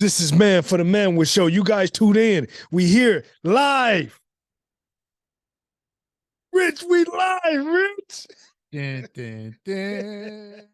This is Man for the Manwich Show. You guys tune in. We here live. Rich, we live, Rich. Dun, dun, dun.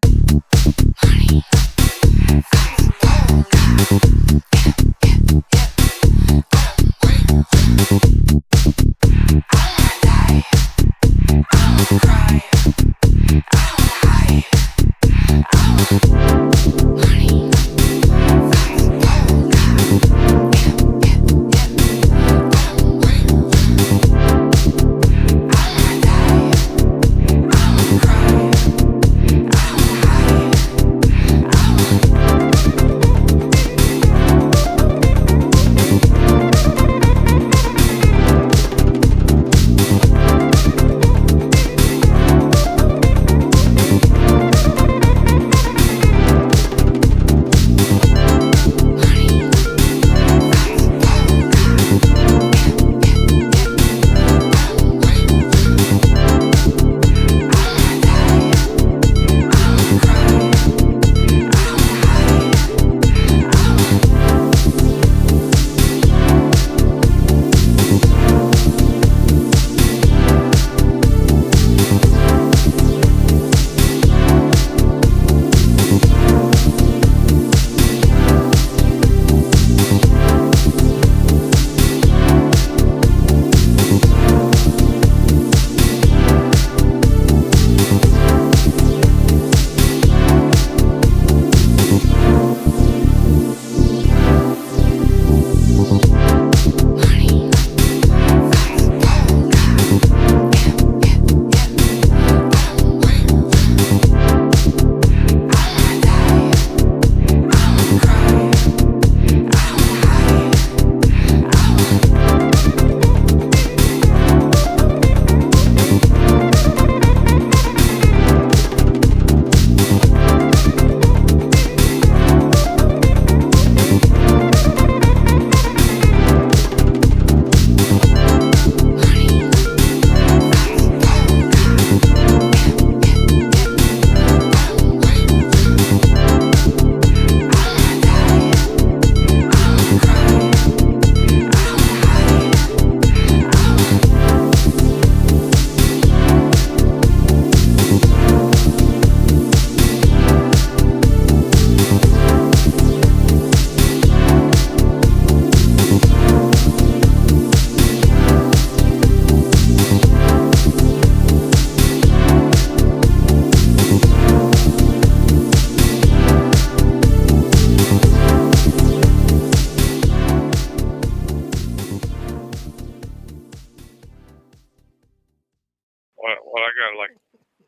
What I got, like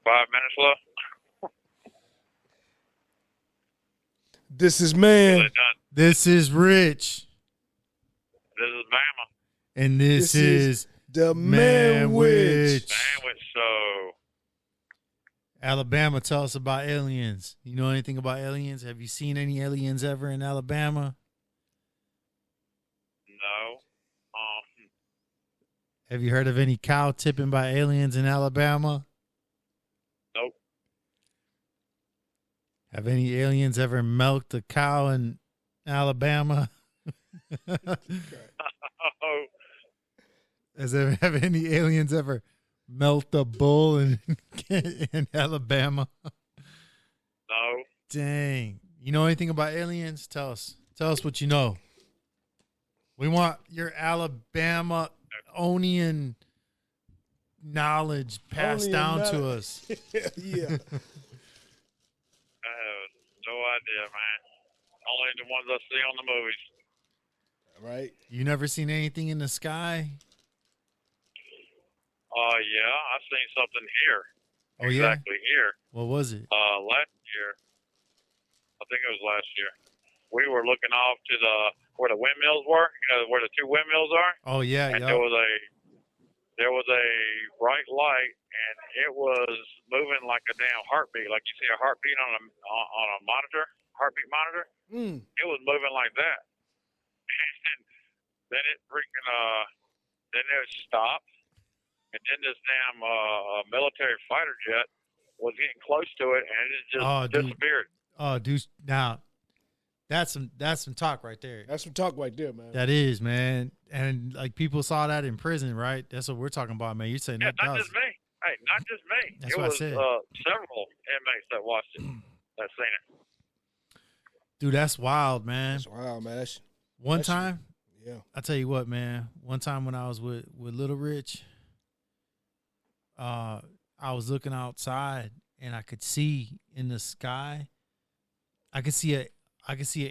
5 minutes left? This is They Man. done. This is Rich, This is Bama. and this is the Manwich. Manwich Show. Alabama. Tell us about aliens. You know anything about aliens? Have you seen any aliens ever in Alabama? No. Have you heard of any cow tipping by aliens in Alabama? Nope. Have any aliens ever milked a cow in Alabama? Oh, Have any aliens ever milked a bull in in Alabama? no. Dang. You know anything about aliens? Tell us. Tell us what you know. We want your Alabama-onian knowledge passed down to us. Yeah. I have no idea, man. Only the ones I see on the movies. Right. You never seen anything in the sky? Yeah, I seen something here. Oh, yeah? Exactly here. What was it? Last year. I think it was last year. We were looking off to where the windmills were. You know where the two windmills are. Oh, yeah, And yeah. there was a bright light, and it was moving like a damn heartbeat, like you see a heartbeat on a monitor, heartbeat monitor. It was moving like that, and then it freaking then it stopped, and then this damn military fighter jet was getting close to it, and it just disappeared. Oh, dude, now That's some talk right there. That's some talk right there, man. That is, man. And like people saw that in prison, right? That's what we're talking about, man. You're saying Yeah, that not just me. Hey, not just me. That's it what I was said. Several inmates that watched it, that seen it. Dude, that's wild, man. That's wild, man. One time, yeah. I tell you what, man. One time when I was with Little Rich, I was looking outside and I could see in the sky. I could see an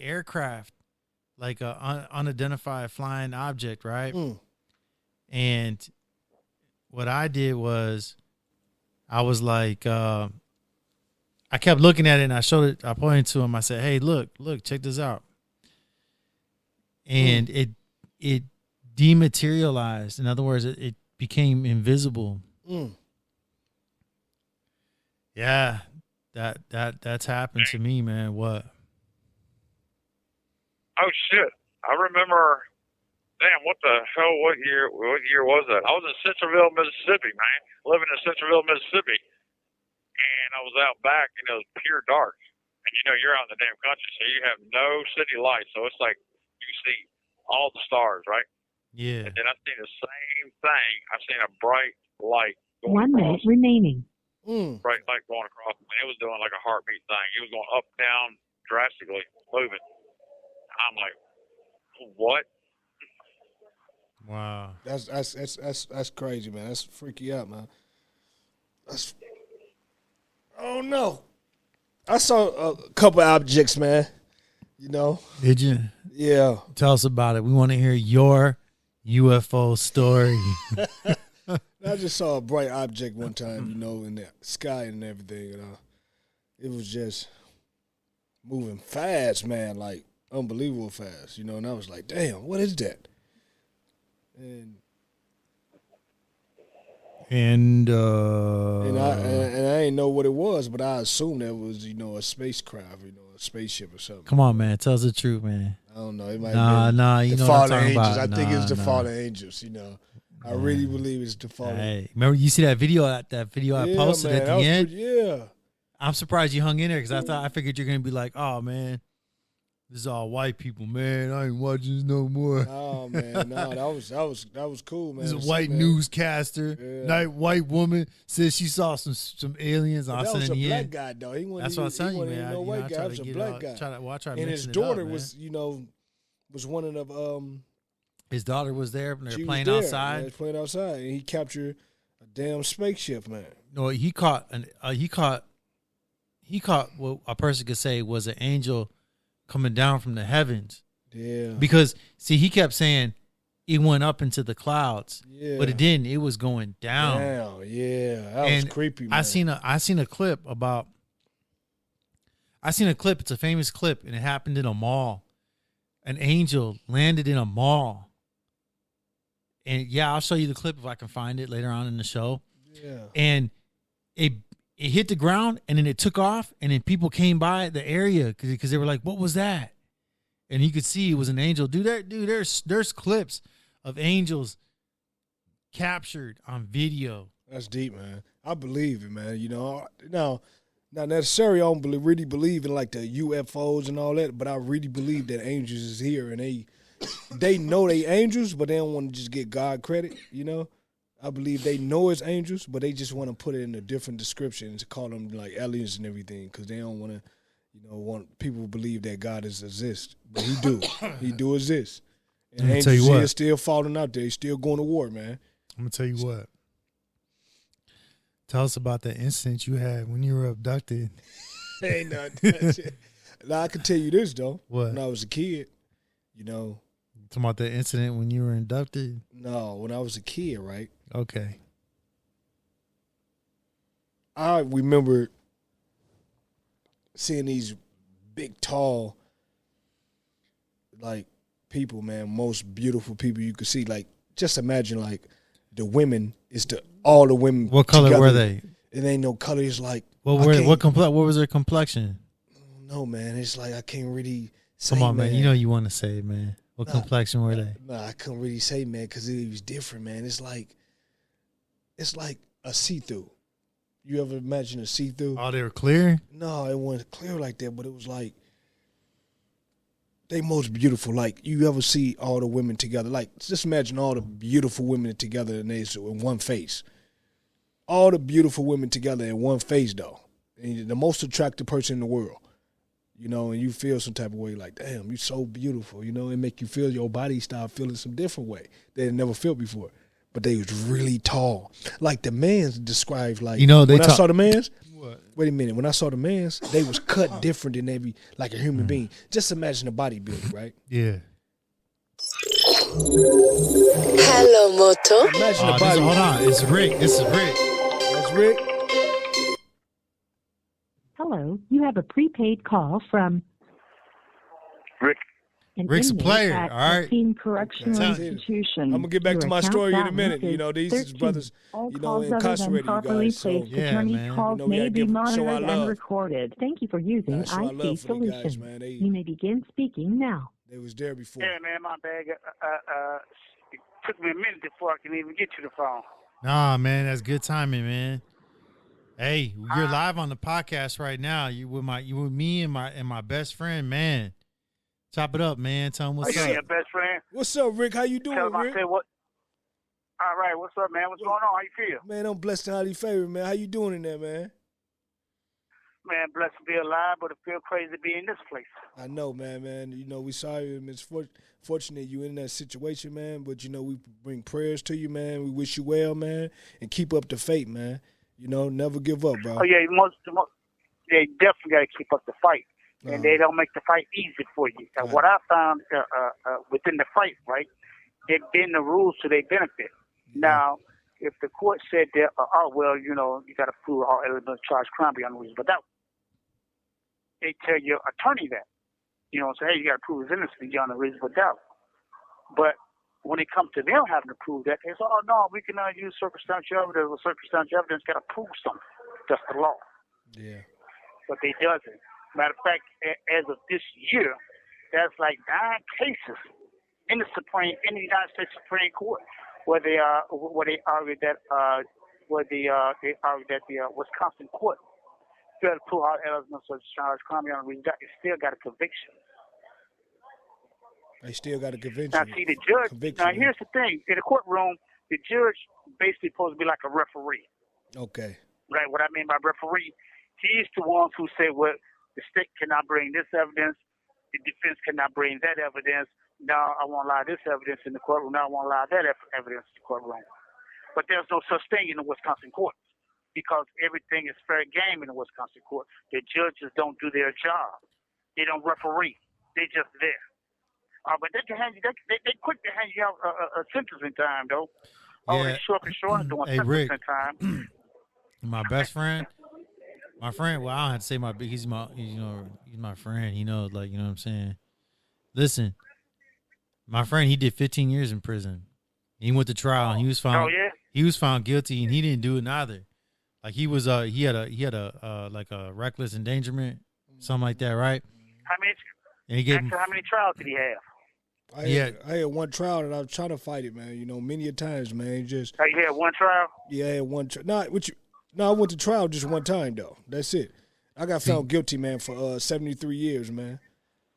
aircraft, like a unidentified flying object, right? And what I did was, I was like, I kept looking at it and I pointed to him. I said, "Hey, look, check this out." And it dematerialized. In other words, it became invisible. Yeah, that's happened to me, man. What? Oh shit! I remember. Damn, what the hell? What year was that? I was in Centreville, Mississippi, man. Living in Centreville, Mississippi, and I was out back, and it was pure dark. And you're out in the damn country, so you have no city lights. So it's like you see all the stars, right? Yeah. And then I seen the same thing. I seen a bright light going 1 minute remaining. Bright light going across, and it was doing like a heartbeat thing. It was going up, down, drastically moving. I'm like, what? Wow. That's crazy, man. That's freaky out, man. Oh no. I saw a couple objects, man. Did you? Yeah. Tell us about it. We want to hear your UFO story. I just saw a bright object one time, in the sky and everything, it was just moving fast, man, like unbelievable fast, and I was like, damn, what is that? And I didn't know what it was, but I assumed that was, a spacecraft, a spaceship or something. Come on, man. Tell us the truth, man. I don't know. It might be the know fallen what I'm angels. talking about. I think it's the fallen angels, I really believe it's the fallen. Hey, remember you see that video? That video I posted man, at the end. Yeah. I'm surprised you hung in there because I figured you're gonna be like, oh man, this is all white people, man. I ain't watching this no more. Oh man, no, that was cool, man. This is a white newscaster, white woman says she saw some aliens. That was a black guy though. That's what I'm telling you, man. No white guy. It was a black guy. And his daughter was one of the His daughter was there when they were playing outside. Yeah, they was playing outside, and he captured a damn spaceship, man. No, he caught what a person could say was an angel coming down from the heavens. Yeah. Because see, he kept saying it went up into the clouds, but it didn't. It was going down. Damn, yeah, that was creepy, man. I seen a clip. It's a famous clip, and it happened in a mall. An angel landed in a mall. And yeah, I'll show you the clip if I can find it later on in the show. Yeah. And it hit the ground and then it took off and then people came by the area because they were like, "What was that?" And you could see it was an angel. There's clips of angels captured on video. That's deep, man. I believe it, man. Now, not necessarily I don't really believe in like the UFOs and all that, but I really believe that angels is here and they know they angels, but they don't want to just get God credit, I believe they know it's angels, but they just want to put it in a different description to call them like aliens and everything because they don't want to, want people to believe that God exists. But he do. He do exist. And angels here still falling out there. He's still going to war, man. I'm going to tell you what. Tell us about that incident you had when you were abducted. Ain't nothing. Now, I can tell you this, though. What? When I was a kid, Talking about the incident when you were inducted? No, when I was a kid, right? Okay. I remember seeing these big, tall, like, people, man, most beautiful people you could see. Like, just imagine, like, the women, all the women. What color together. were they? It ain't no color. It's like. What was their complexion? No, man. It's like I can't really say. Come on, man. You know you want to say it, man. What complexion were they? No, I couldn't really say, man, because it was different, man. It's like a see-through. You ever imagine a see-through? Oh, they were clear? No, it wasn't clear like that, but it was like they most beautiful. Like, you ever see all the women together? Like, just imagine all the beautiful women together in one face. All the beautiful women together in one face, though. And you're the most attractive person in the world. You know, and you feel some type of way like, damn, you're so beautiful. You know, it make you feel your body start feeling some different way that it never felt before. But they was really tall. Like the man's described, like, you know, when I saw the man's, what? wait a minute, when I saw the man's, they was cut different than like a human being. Just imagine a bodybuilder, right? Yeah. Hello, Moto. Imagine a body. Hold on, it's Rick. This is Rick. That's Rick. Hello, you have a prepaid call from Rick. an Rick's a inmate player, at all right? Racine Correctional Okay. Institution. I'm gonna get back Your to my account story in a balance minute. is You know, these is 13. brothers, All you know, calls other than incarcerated, you properly guys. So, placed Yeah, attorney's man. calls You know, we may gotta be show our monitored and love. recorded. Thank you for using gotta show our IT love for the guys, Solutions. man. You may begin speaking now. They was there before. Yeah, man, my bad. It took me a minute before I can even get to the phone. Nah, man, that's good timing, man. Hey, you're live on the podcast right now. You with me and my best friend, man. Chop it up, man. Tell him Are what's you up. your best friend? What's up, Rick? How you doing, Tell him I Rick? said what? All right, what's up, man? What's going on? How you feel? Man, I'm blessed and highly favored, man. How you doing in there, man? Man, blessed to be alive, but it feels crazy to be in this place. I know, man. You know, we sorry and it's fortunate you in that situation, man. But, you know, we bring prayers to you, man. We wish you well, man. And keep up the faith, man. You know, never give up, bro. Oh, yeah, they definitely got to keep up the fight. And they don't make the fight easy for you. And what I found within the fight, right, they bend the rules to their benefit. Now, if the court said that, you know, you got to prove all elements charged crime beyond reasonable doubt, they tell your attorney that. You know, say, hey, you got to prove his innocence beyond a reasonable doubt. But when it comes to them having to prove that, they say, oh, no, we can use circumstantial evidence. Well, circumstantial evidence got to prove something. That's the law. Yeah. But they doesn't. Matter of fact, as of this year, that's like 9 cases in the United States Supreme Court where they argue that the Wisconsin court failed to prove all elements of charged crime beyond reasonable doubt. It still got a conviction. They still got a conviction. Now, see, the judge. Now, here's the thing: in the courtroom, the judge basically supposed to be like a referee. Okay. Right. What I mean by referee, he's the one who say, well, the state cannot bring this evidence, the defense cannot bring that evidence. Now I won't allow this evidence in the courtroom. Now I won't allow that evidence in the courtroom. But there's no such thing in the Wisconsin courts because everything is fair game in the Wisconsin court. The judges don't do their job. They don't referee. They just there. But they can hand you. They quick to hand you out a sentencing time though. Oh, Yeah. they short and short doing Hey, Rick. sentencing time. My best friend. My friend, well, I don't have to say he's my friend. He knows, like, you know what I'm saying? Listen, my friend, he did 15 years in prison. He went to trial and he was found. Oh, yeah? He was found guilty and he didn't do it neither. Like he was, he had a like a reckless endangerment, something like that, right? How many? And he gave him. How many trials did he have? I had one trial and I was trying to fight it, man. You know, many a times, man. Just Oh, you had one trial? I had one trial. No, I went to trial just one time though. That's it. I got found guilty, man, for 73 years, man.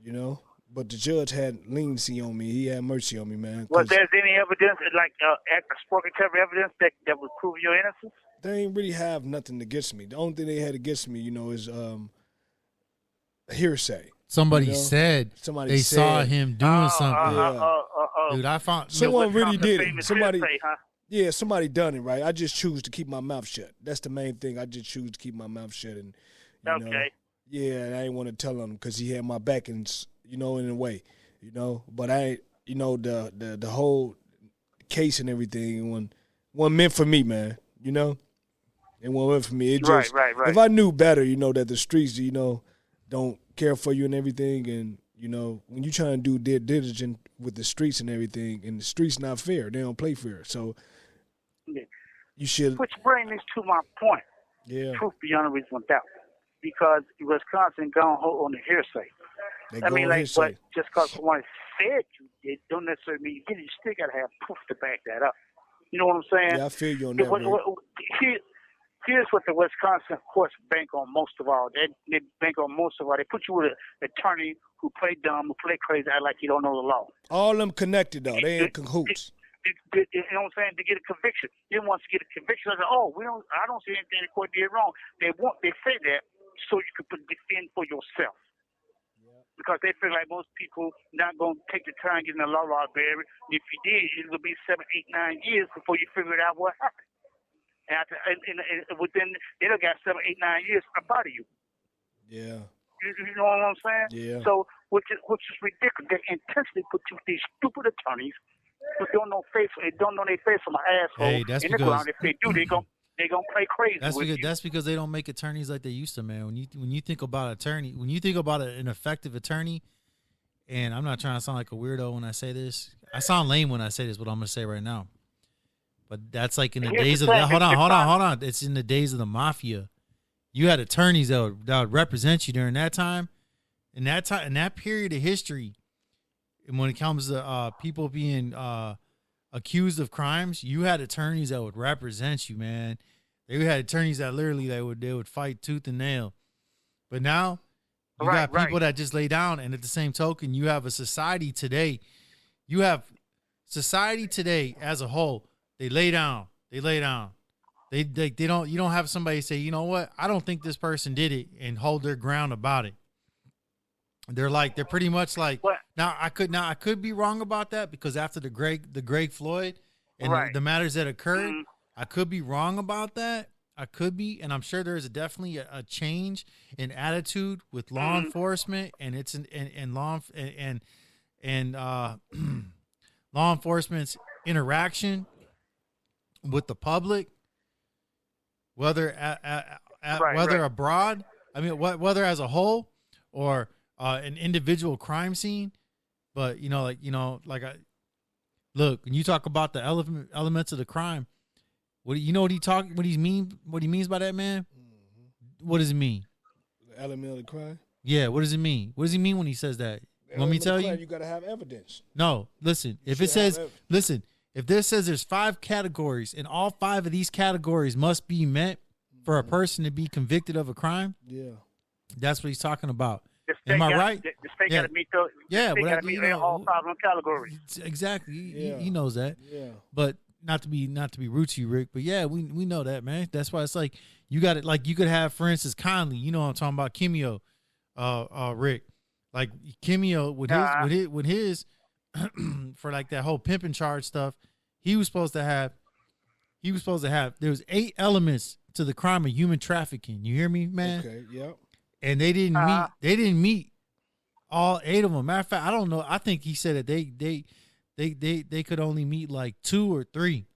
You know, but the judge had leniency on me. He had mercy on me, man. Was there any evidence, like exculpatory evidence that would prove your innocence? They ain't really have nothing against me. The only thing they had against me, you know, is hearsay. Somebody You know? said Somebody they said. saw him doing something. Yeah. Dude, I found Someone really did it. Famous Somebody, hearsay, huh? yeah, somebody done it, right? I just choose to keep my mouth shut. That's the main thing. I just choose to keep my mouth shut, and you know, Okay. yeah, and I didn't want to tell him because he had my back, and you know, in a way, you know. But I, you know, the whole case and everything wasn't meant for me, man. You know, it wasn't meant for me. It just, Right. If I knew better, you know, that the streets, you know, don't care for you and everything, and you know, when you trying to do due diligence with the streets and everything, and the streets not fair, they don't play fair. So Yeah. you should, Which brings me to my point. yeah. Truth beyond a reasonable doubt. Because Wisconsin gone hold on the hearsay. They I go mean, on like, hearsay. but just because someone said it don't necessarily mean you get it. You still got to have proof to back that up. You know what I'm saying? Yeah, I feel you on that. Rick. here's what the Wisconsin courts bank on most of all. They bank on most of all. They put you with an attorney who play dumb, who play crazy, act like you don't know the law. All them connected though. They in cahoots. You know what I'm saying? To get a conviction. They want to get a conviction. I say, oh, I don't see anything the court did wrong. They say that so you can defend for yourself. Because they feel like most people not going to take the time getting a law library. If you did, it will be 7, 8, 9 years before you figure out what happened. And within, they done got 7, 8, 9 years up out of you. Yeah. You know what I'm saying? Yeah. So, which is ridiculous. They intentionally put these stupid attorneys who don't know their face from an asshole Hey, that's in the because- ground. If they do, they gonna play crazy. That's because they don't make attorneys like they used to, man. When you think about an effective attorney, and I'm not trying to sound like a weirdo when I say this. I sound lame when I say this, but I'm gonna say right now. But that's like in the days of hold on. It's in the days of the mafia. You had attorneys that would represent you during that time. In that period of history, and when it comes to people being accused of crimes, you had attorneys that would represent you, man. They had attorneys that literally they would fight tooth and nail. But now you got people that just lay down, and at the same token, you have a society today. You have society today as a whole. They lay down. They don't. You don't have somebody say, you know what? I don't think this person did it, and hold their ground about it. They're pretty much like, now I could be wrong about that, because after the Greg Floyd and the matters that occurred, I could be wrong about that. I could be, and I'm sure there is definitely a change in attitude with law enforcement, and it's and law enforcement's interaction with the public, whether whether abroad, I mean, whether as a whole or an individual crime scene. But look, when you talk about the elements of the crime, what he means by that, man? What does it mean? The element of the crime? Yeah, what does it mean? What does he mean when he says that? Let me tell you. You got to have evidence. No, listen. If this says there's 5 categories, and all 5 of these categories must be met for a person to be convicted of a crime, that's what he's talking about. Am I right? The state got to meet those. Yeah, got to meet all 5 of them categories. Exactly. He knows that. Yeah. But not to be rude to you, Rick. But yeah, we know that, man. That's why it's like you got it. Like you could have, for instance, Conley. You know what I'm talking about, Kimio, Rick. Like Kimio with his for like that whole pimping charge stuff. He was supposed to have. There was 8 elements to the crime of human trafficking. You hear me, man? Okay. Yep. And they didn't meet. They didn't meet all 8 of them. Matter of fact, I don't know. I think he said that they could only meet like 2 or 3.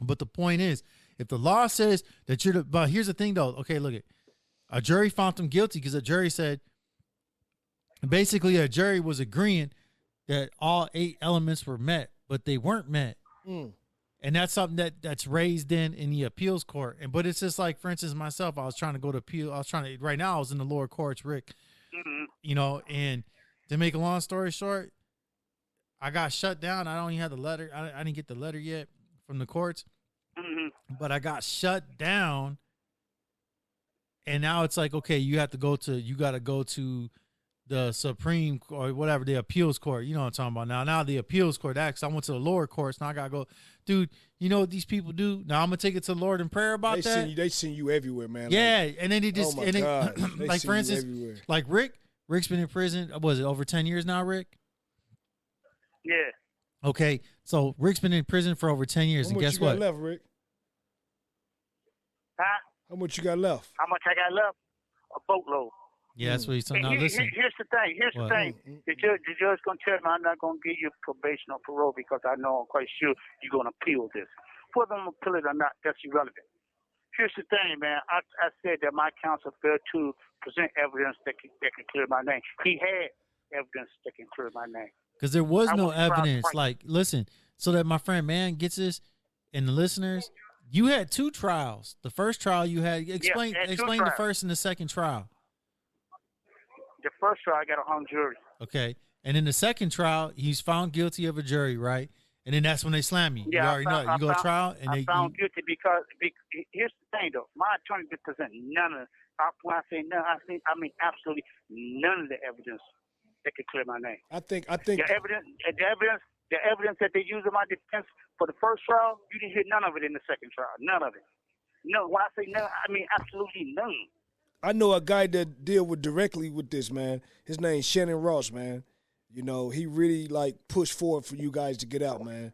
But the point is, if the law says that but here's the thing though. Okay, look, a jury found them guilty because a jury said, basically a jury was agreeing that all 8 elements were met, but they weren't met. And that's something that's raised in the appeals court. But it's just like, for instance, myself, I was trying to go to appeal. Right now I was in the lower courts, Rick, and to make a long story short, I got shut down. I don't even have the letter. I didn't get the letter yet from the courts, but I got shut down. And now it's like, okay, you got to go to the Supreme or whatever, the appeals court. You know what I'm talking about. Now the appeals court, I went to the lower courts. Now I got to go, dude, you know what these people do? Now I'm going to take it to the Lord in prayer about that. They send you everywhere, man. Yeah. And then they just, God. like for instance, like Rick's been in prison. Was it over 10 years now, Rick? Yeah. Okay. So Rick's been in prison for over 10 years. And guess what? How much you got left, Rick? Huh? How much you got left? How much I got left? A boatload. Yeah, that's what he's talking about. Listen. Here's the thing. The judge going to tell me I'm not going to give you probation or parole because I know I'm quite sure you're going to appeal this. Whether I'm going to appeal it or not, that's irrelevant. Here's the thing, man. I said that my counsel failed to present evidence that can clear my name. He had evidence that can clear my name. Because there was no evidence. Like, listen, so that my friend Man gets this, and the listeners, you had 2 trials. The first trial you had, explain the first and the second trial. The first trial, I got a hung jury. Okay. And in the second trial, he's found guilty of a jury, right? and then that's when they slam you. Yeah, you already know. You go to trial, and I found guilty because here's the thing though. My attorney did present none of. When I say none, I mean absolutely none of the evidence that could clear my name. I think The evidence that they used in my defense for the first trial, you didn't hear none of it in the second trial. None of it. No, when I say none, I mean absolutely none. I know a guy that deal directly with this, man. His name's Shannon Ross, man. You know, he really like pushed forward for you guys to get out, man.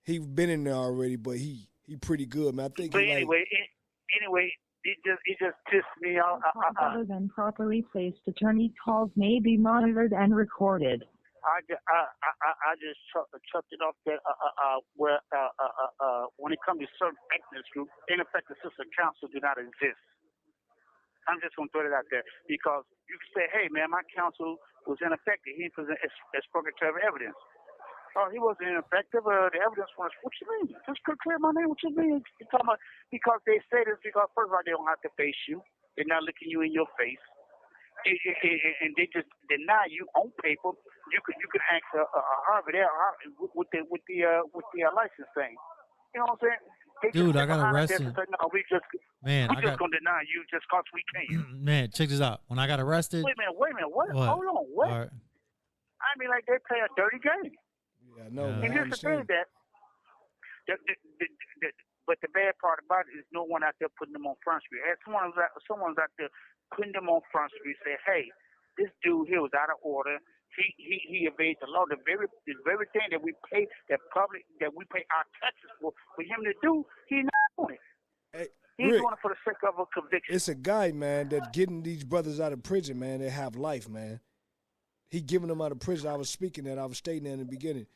He been in there already, but he pretty good, man. I think. But anyway, it just pissed me off. Other than properly placed attorney calls may be monitored and recorded. I just chucked it off there. When it comes to certain ethnic groups, ineffective system counsel do not exist. I'm just going to throw it out there because you can say, hey, man, my counsel was ineffective. He presented expropriatory evidence. Oh, he wasn't ineffective. The evidence was, what you mean? Just clear my name. What you mean? You're talking about, because they say this because, first of all, they don't have to face you. They're not looking you in your face. And they just deny you on paper. You can ask a Harvard with the license thing. You know what I'm saying? Dude, I got arrested. No, we're just gonna deny you just cause we can. Man, check this out. When I got arrested. Wait a minute. What? Hold on. What? Right. I mean, like they play a dirty game. Yeah, no. And here's the thing but the bad part about it is no one out there putting them on Front Street. And someone's out there putting them on Front Street. Say, hey, this dude here was out of order. He evades the law. The very thing that we pay that we pay our taxes for him to do, he's not doing it. Hey, he's Rick, doing it for the sake of a conviction. it's a guy, man, that getting these brothers out of prison, man. They have life, man. He giving them out of prison. I was stating that in the beginning.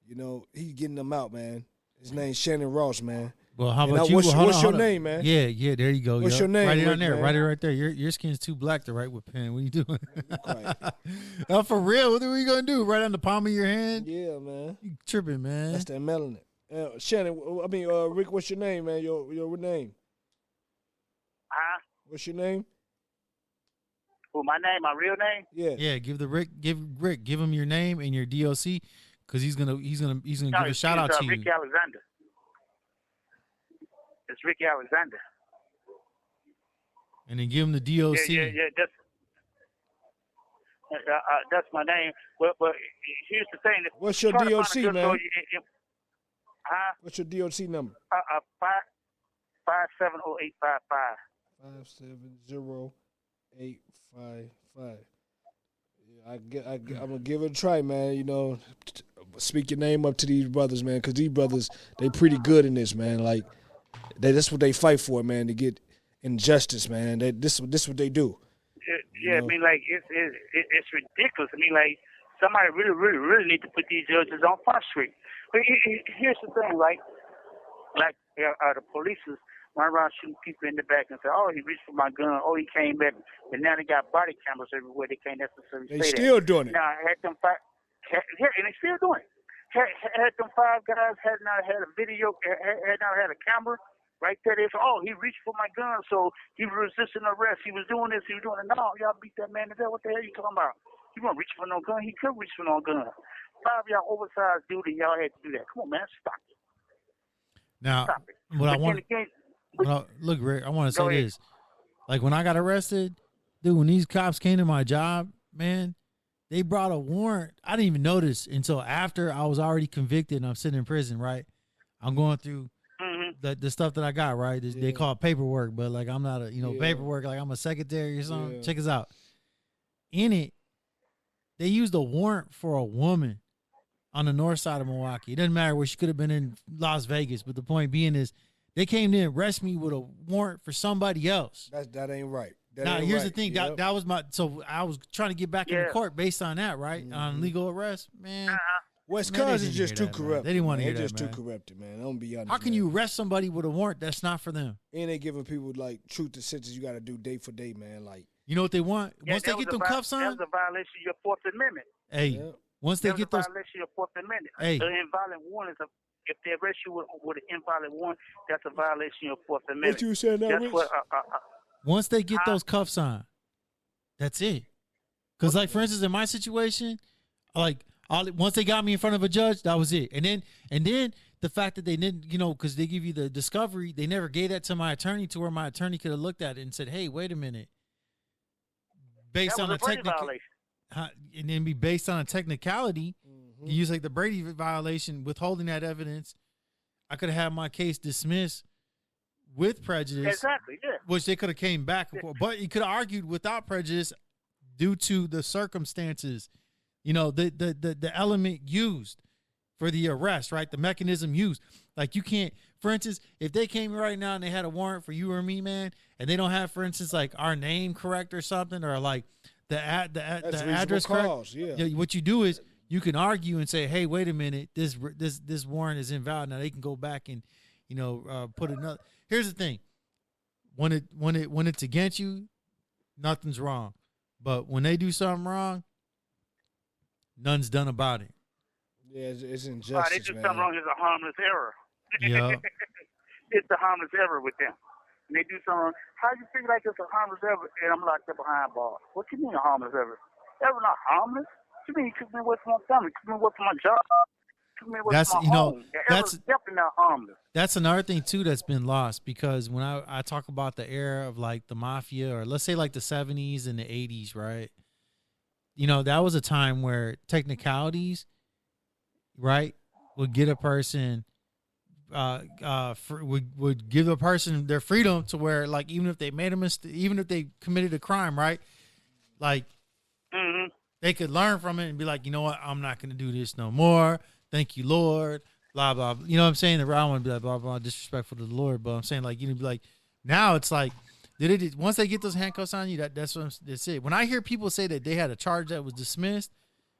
You know, he getting them out, man. His name's Shannon Ross, man. Well, how about you? What's your name, man? Yeah, there you go. What's your name? Write it Rick, on there. man? Write it right there. Your skin's too black to write with pen. What are you doing? Quiet. For real? What are you gonna do? Right on the palm of your hand? Yeah, man. You tripping, man? That's that melanin. Shannon, Rick, what's your name, man? Your name? Huh? What's your name? Well, my name, my real name? Yeah. Yeah, give him your name and your DOC, because he's gonna give a shout out to you. Ricky Alexander. It's Ricky Alexander. And then give him the DOC. Yeah. That's my name. But here's the thing. What's your DOC, man? Huh? What's your DOC number? 570855. 570855. I'm gonna give it a try, man. You know, speak your name up to these brothers, man, because these brothers, they pretty good in this, man. Like, that's what they fight for, man, to get injustice, man. This what they do. Yeah, I mean, like it's ridiculous. I mean, like somebody really need to put these judges on Front Street. But here's the thing, like the police is running around shooting people in the back and say, "Oh, he reached for my gun. Oh, he came back." And now they got body cameras everywhere. They can't necessarily say that. They still doing it. Now, had them and they still doing it. Had them 5 guys had not had a video, had not had a camera. Right there, they said, "Oh, he reached for my gun, so he was resisting arrest. He was doing this, he was doing it." No, y'all beat that man to death. What the hell are you talking about? He won't reach for no gun. He could reach for no gun. 5 y'all oversized dude, and y'all had to do that. Come on, man, stop it. Now, Stop it. Look, Rick, I want to say ahead. this. Like, when I got arrested, dude, when these cops came to my job, man, they brought a warrant. I didn't even notice until after I was already convicted and I'm sitting in prison, right? I'm going through the stuff that I got, right? They call it paperwork, but like I'm not a paperwork, like I'm a secretary or something. Yeah. Check this out. In it, they used a warrant for a woman on the north side of Milwaukee. It doesn't matter where she could have been in Las Vegas, but the point being is they came to arrest me with a warrant for somebody else. That ain't right. Now, here's the thing. Yep. That was so I was trying to get back in the court based on that, right? Mm-hmm. On legal arrest, man. Wisconsin's is just too corrupt. They didn't want to hear They're that, just man. too corrupted, man. I'm gonna be honest. How can man. you arrest somebody with a warrant that's not for them? And they giving people like truth to sentence. You got to do day for day, man. Like, you know what they want? Yeah, Once they get them cuffs on, that was a violation of your Fourth Amendment. hey, once they get those, violation of your Fourth Amendment. Hey. The inviolate warrant is if they arrest you with an inviolate warrant, that's a violation of your Fourth Amendment. what you saying now, That's Rich? what. once they get those cuffs on, that's it. Because, like, for instance, in my situation, like, Once they got me in front of a judge, that was it. And then the fact that they didn't, because they give you the discovery, they never gave that to my attorney to where my attorney could have looked at it and said, "Hey, wait a minute." Based on a technical, and then be based on a technicality, you use like the Brady violation, withholding that evidence. I could have had my case dismissed with prejudice, Exactly, yeah. which they could have came back, but you could have argued without prejudice due to the circumstances, the element used for the arrest, right? The mechanism used. Like you can't, for instance, if they came right now and they had a warrant for you or me, man, and they don't have, for instance, like our name correct or something, or like the address correct. Yeah. What you do is you can argue and say, "Hey, wait a minute, this warrant is invalid." Now they can go back and put another. Here's the thing: when it's against you, nothing's wrong, but when they do something wrong, none's done about it. Yeah, it's injustice, they do something wrong. It's a harmless error. Yeah. It's a harmless error with them. And they do something wrong. How do you feel like it's a harmless error and I'm locked up behind bars? What do you mean a harmless error? That was not harmless. What do you mean you took me away from my family? You took me away from my job? You took me away from my home? That's definitely not harmless. That's another thing too that's been lost, because when I talk about the era of like the mafia, or let's say like the 70s and the 80s, right? That was a time where technicalities, right, would get a person would give a person their freedom to where, like, even if they made a mistake, even if they committed a crime, right, like they could learn from it and be like, you know what, I'm not going to do this no more. Thank you, Lord. Blah blah. You know what I'm saying? I don't want to be like blah blah disrespectful to the Lord, but I'm saying, like, be like, now it's like, once they get those handcuffs on you, that's it. When I hear people say that they had a charge that was dismissed,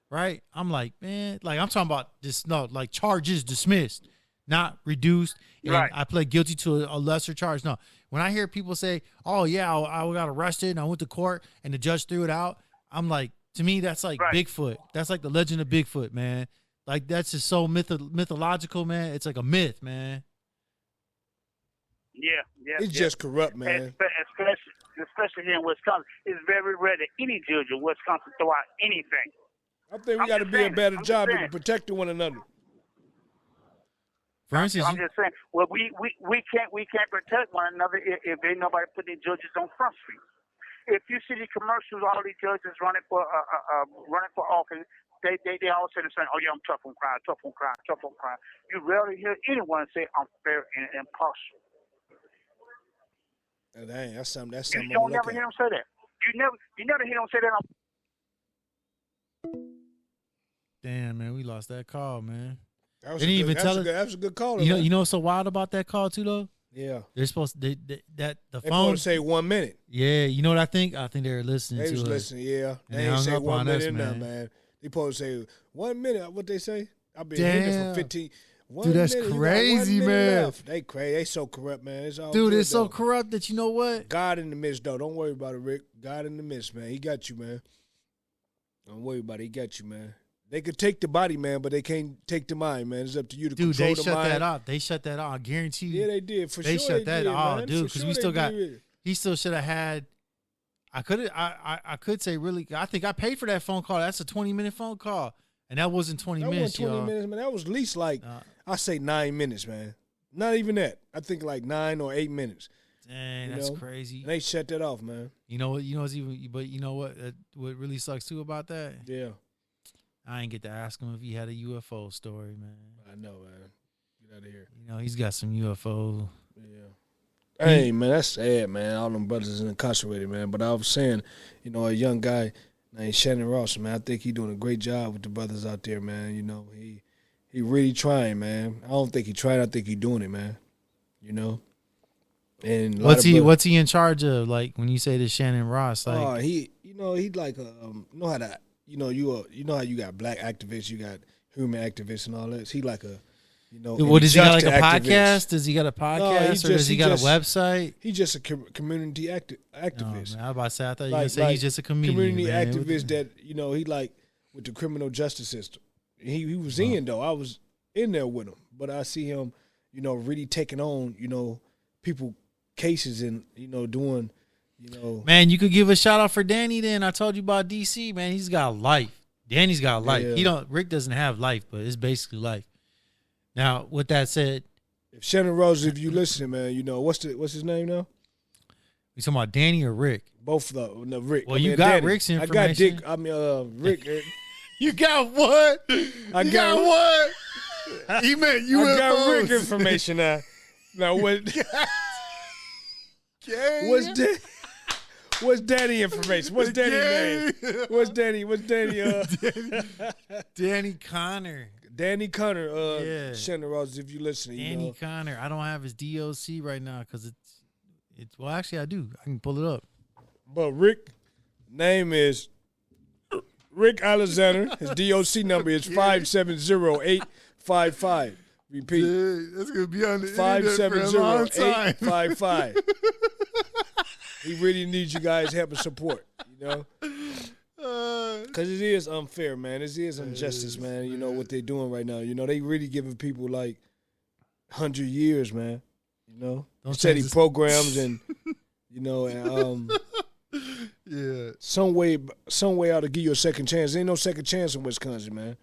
right, I'm like, man, like, I'm talking about this, no, like, charges dismissed, not reduced, and right, I pled guilty to a lesser charge. No, when I hear people say, oh yeah, I got arrested and I went to court and the judge threw it out, I'm like, to me, that's like right, Bigfoot. That's like the legend of Bigfoot, man. Like, that's just so mythological, man. It's like a myth, man. Yeah. It's just corrupt, man. Especially here in Wisconsin. It's very rare that any judge in Wisconsin throw out anything. I think we got to be a better job at protecting one another. For instance, I'm just saying, well, we can't protect one another if ain't nobody putting judges on Front Street. If you see the commercials, all these judges running for office, they all say the same. Oh yeah, I'm tough on crime, tough on crime, tough on crime. You rarely hear anyone say I'm fair and impartial. Dang, that's something. You don't never hear them say that. You never hear them say that. Damn, man, we lost that call, man. That was a good call. You know what's so wild about that call too, though? Yeah, they're supposed to, the phone supposed to say 1 minute. Yeah, you know what I think? I think they were listening. They was listening. Yeah, they ain't say 1 minute in there, man. They supposed to say 1 minute. What they say? I've been here for 15. Dude, that's crazy, man. Left. They crazy. They so corrupt, man. It's all dude, good, it's so corrupt that, you know what? God in the midst, though. Don't worry about it, Rick. God in the midst, man. He got you, man. Don't worry about it. He got you, man. They could take the body, man, but they can't take the mind, man. It's up to you to control the mind. Dude, they shut that off. They shut that off. I guarantee you. Yeah, they did. For they sure shut that off, man. dude. Because we still got. He still should have had. I could say, really. I think I paid for that phone call. That's a 20-minute phone call, and that wasn't 20 minutes. That wasn't 20 minutes, man. That was at least like I say 9 minutes, man. Not even that. I think like 9 or 8 minutes. Dang, that's crazy. And they shut that off, man. You know what? But you know what? What really sucks too about that? Yeah. I ain't get to ask him if he had a UFO story, man. I know, man. Get out of here. You know, he's got some UFO. Yeah. Hey, man, that's sad, man. All them brothers is incarcerated, man. But I was saying, you know, a young guy named Shannon Ross, man, I think he's doing a great job with the brothers out there, man. You know, he really trying, man. I don't think he tried. I think he doing it, man. You know? And what's he in charge of? Like, when you say this Shannon Ross, like, he like know how to. You know how you got black activists, you got human activists and all that. He like a, you know. What, does he got like a podcast? Does he got a podcast, or does he got a website? He's just a community activist. Oh, man, I was about to say, I thought you were gonna say he's just a comedian. Community activist that, you know, he like with the criminal justice system. He was in though. I was in there with him, but I see him, you know, really taking on, you know, people cases and, you know, doing. You know, man, you could give a shout out for Danny then. I told you about DC, man. He's got life. Danny's got life. Yeah. Rick doesn't have life, but it's basically life. Now, with that said, If Shannon Rose, if you listen, man, you know what's his name now? we talking about Danny or Rick? Both of them. No, Rick. Well, you got Danny. Rick's I got information. Dick. I mean, Rick. You got what? I got what? He meant UFOs. I got Rick information now. Now what? What's Danny information? What's Danny name? What's Danny? Danny Connor. Danny Connor. Yeah. Shannon Rose, if you listen, Danny Connor. I don't have his DOC right now because it's. Well, actually, I do. I can pull it up. But Rick, name is Rick Alexander. His DOC number is 570-855. Repeat. Dude, that's gonna be on the internet for a long time. 570-855. He really needs you guys' help and support, you know? Because it is unfair, man. It is injustice, man, you know, what they're doing right now. You know, they really giving people, like, 100 years, man, you know? Steady programs and, you know, and, yeah. some way ought to give you a second chance. There ain't no second chance in Wisconsin, man.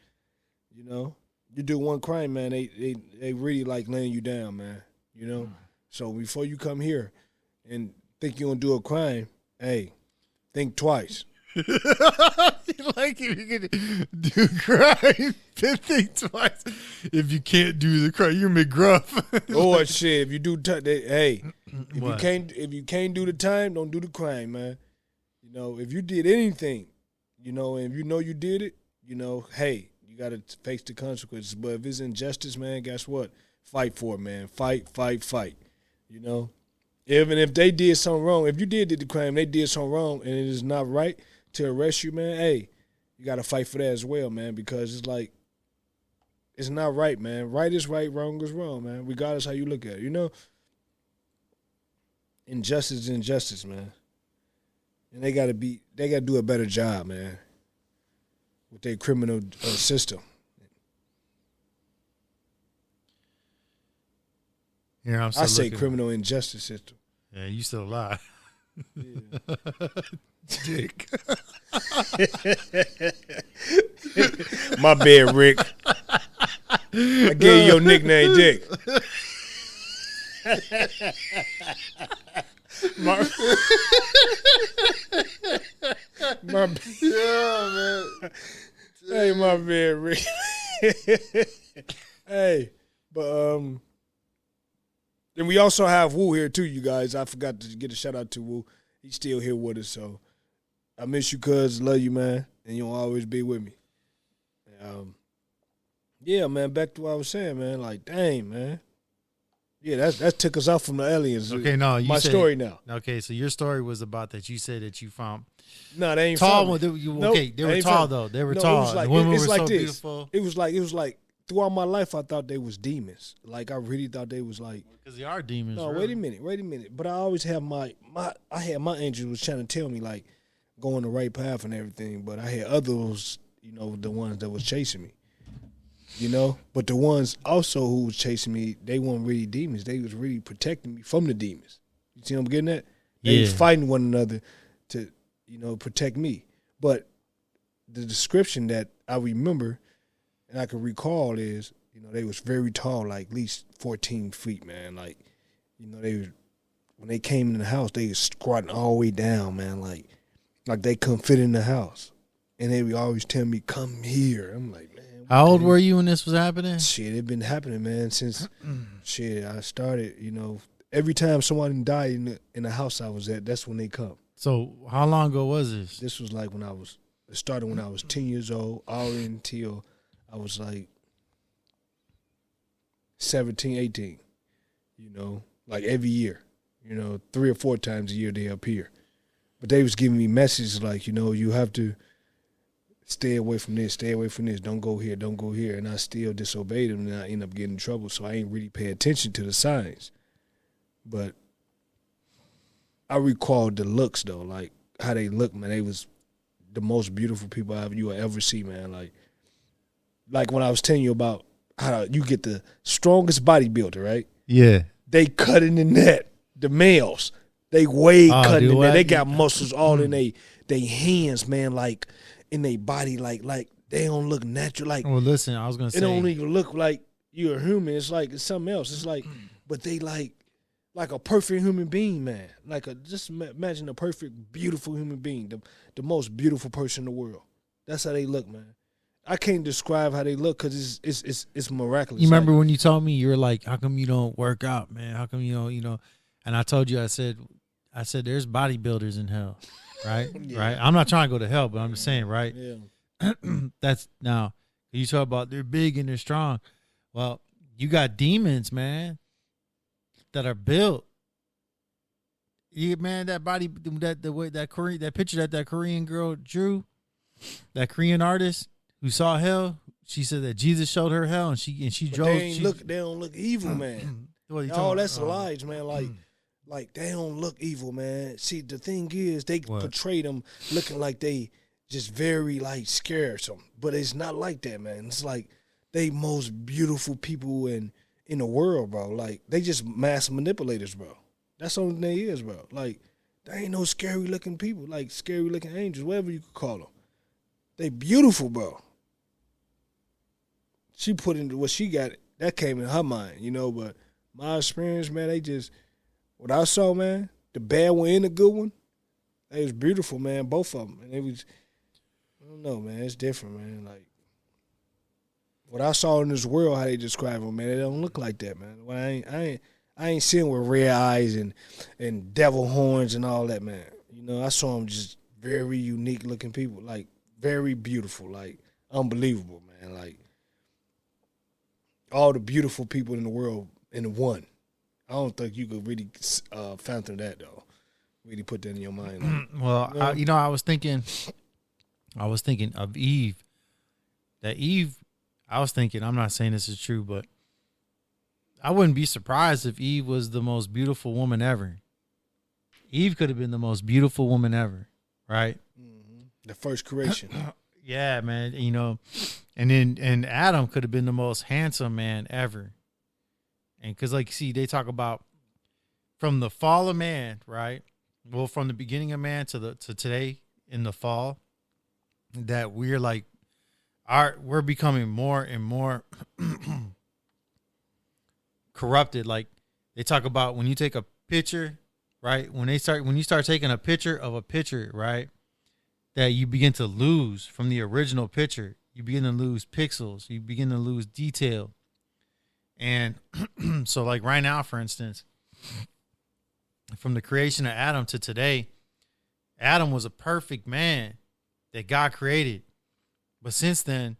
You know? You do one crime, man, they really like laying you down, man, you know? So before you come here and think you're going to do a crime, hey, think twice. Like if you can do a crime, then think twice. If you can't do the crime, you're McGruff. Or shit, if you do, if What? you can't do the time, don't do the crime, man. You know, if you did anything, you know, and you know you did it, you know, hey, you got to face the consequences. But if it's injustice, man, guess what? Fight for it, man. Fight. You know, even if they did something wrong, if you did the crime, they did something wrong, and it is not right to arrest you, man, hey, you got to fight for that as well, man, because it's like, it's not right, man. Right is right, wrong is wrong, man, regardless how you look at it, you know? Injustice is injustice, man. And they got to do a better job, man, with their criminal system. Here, I say criminal injustice system. Yeah, you still alive. Yeah. Dick. My bad, Rick. I gave you your nickname, Dick. my Yeah, man. Hey, my bad, Rick. Hey, but and we also have Woo here too, you guys. I forgot to get a shout out to Woo. He's still here with us, so I miss you, cuz. Love you, man, and you'll always be with me. Yeah, man. Back to what I was saying, man. Like, dang, man. Yeah, that took us off from the aliens. Okay, no, you my said, story now. Okay, so your story was about that you said that you found No, they ain't tall. from Well, me. they were tall though. They were No, tall. It was like, the women it's were like so this. beautiful. It was like throughout my life, I thought they was demons. Like I really thought they was like. Because they are demons. No, really. wait a minute. But I always have my angels was trying to tell me like going the right path and everything. But I had others, you know, the ones that was chasing me. You know, but the ones also who was chasing me, they weren't really demons. They was really protecting me from the demons. You see what I'm getting at? They was fighting one another to, you know, protect me. But the description that I remember and I can recall is, you know, they was very tall, like at least 14 feet, man. Like, you know, when they came in the house, they was squatting all the way down, man. Like they couldn't fit in the house. And they would always tell me, come here. I'm like, man. How old were you when this was happening? Shit, it been happening, man, since shit. I started, you know, every time someone died in the house I was at, that's when they come. So how long ago was this? This was like it started when I was 10 years old, all until I was like 17, 18, you know, like every year, you know, 3 or 4 times a year they appear. But they was giving me messages like, you know, you have to stay away from this, don't go here, and I still disobeyed them, and I end up getting in trouble, so I ain't really pay attention to the signs. But I recall the looks, though, like how they look, man. They was the most beautiful people you will ever see, man. Like when I was telling you about how you get the strongest bodybuilder, right? Yeah. They cut in the net, the males. They way cutting in there. They got muscles all in they hands, man, like, in their body, like they don't look natural. Like, well, listen, I was gonna say it don't even look like you're a human. It's like it's something else. It's like, but they like a perfect human being, man. Like just imagine a perfect, beautiful human being, the most beautiful person in the world. That's how they look, man. I can't describe how they look because it's miraculous. You remember when you told me, you were like, how come you don't work out, man? How come you don't, and I told you, I said there's bodybuilders in hell, right? Yeah. Right. I'm not trying to go to hell, but I'm just saying, right? Yeah. That's now you talk about they're big and they're strong. Well, you got demons, man, that are built. You man, that body, that picture that Korean girl drew, that Korean artist who saw hell. She said that Jesus showed her hell, and she But drove. They don't look evil, man. Oh, that's lies, man. Like they don't look evil, man. See, the thing is, they portray them looking like they just very like scared or something, but it's not like that, man. It's like they most beautiful people in the world, bro. Like they just mass manipulators, bro. That's all they is, bro. Like they ain't no scary looking people, like scary looking angels, whatever you could call them. They beautiful, bro. She put into what she got. That came in her mind, but my experience, man, they just what I saw, man, the bad one and the good one, they was beautiful, man, both of them. And it was, I don't know, man, it's different, man. Like, what I saw in this world, how they describe them, man, they don't look like that, man. Well, I ain't seeing with red eyes and devil horns and all that, man. I saw them just very unique looking people, like, very beautiful, like, unbelievable, man. Like, all the beautiful people in the world in one. I don't think you could really fathom that, though. Really put that in your mind. Like, well, I was thinking of Eve. That Eve, I was thinking, I'm not saying this is true, but I wouldn't be surprised if Eve was the most beautiful woman ever. Eve could have been the most beautiful woman ever, right? Mm-hmm. The first creation. Yeah, man. And Adam could have been the most handsome man ever. And because, like, see, they talk about from the fall of man, right? Well, from the beginning of man to today in the fall, that we're like, we're becoming more and more corrupted. Like they talk about when you take a picture, right? When you start taking a picture of a picture, right? That you begin to lose from the original picture. You begin to lose pixels. You begin to lose detail. And so like right now, for instance, from the creation of Adam to today, Adam was a perfect man that God created. But since then,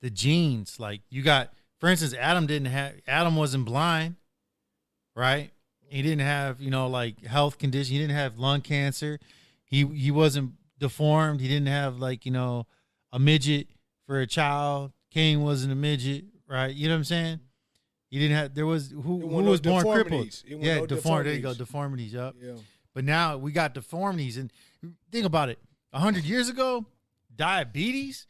the genes, like you got, for instance, Adam wasn't blind, right? He didn't have, like health conditions. He didn't have lung cancer. He wasn't deformed. He didn't have like, a midget for a child. Cain wasn't a midget, right? You know what I'm saying? He didn't have, who was born crippled. Yeah, deformed. There you go, deformities, yep. Yeah. But now we got deformities. And think about it. 100 years ago, diabetes.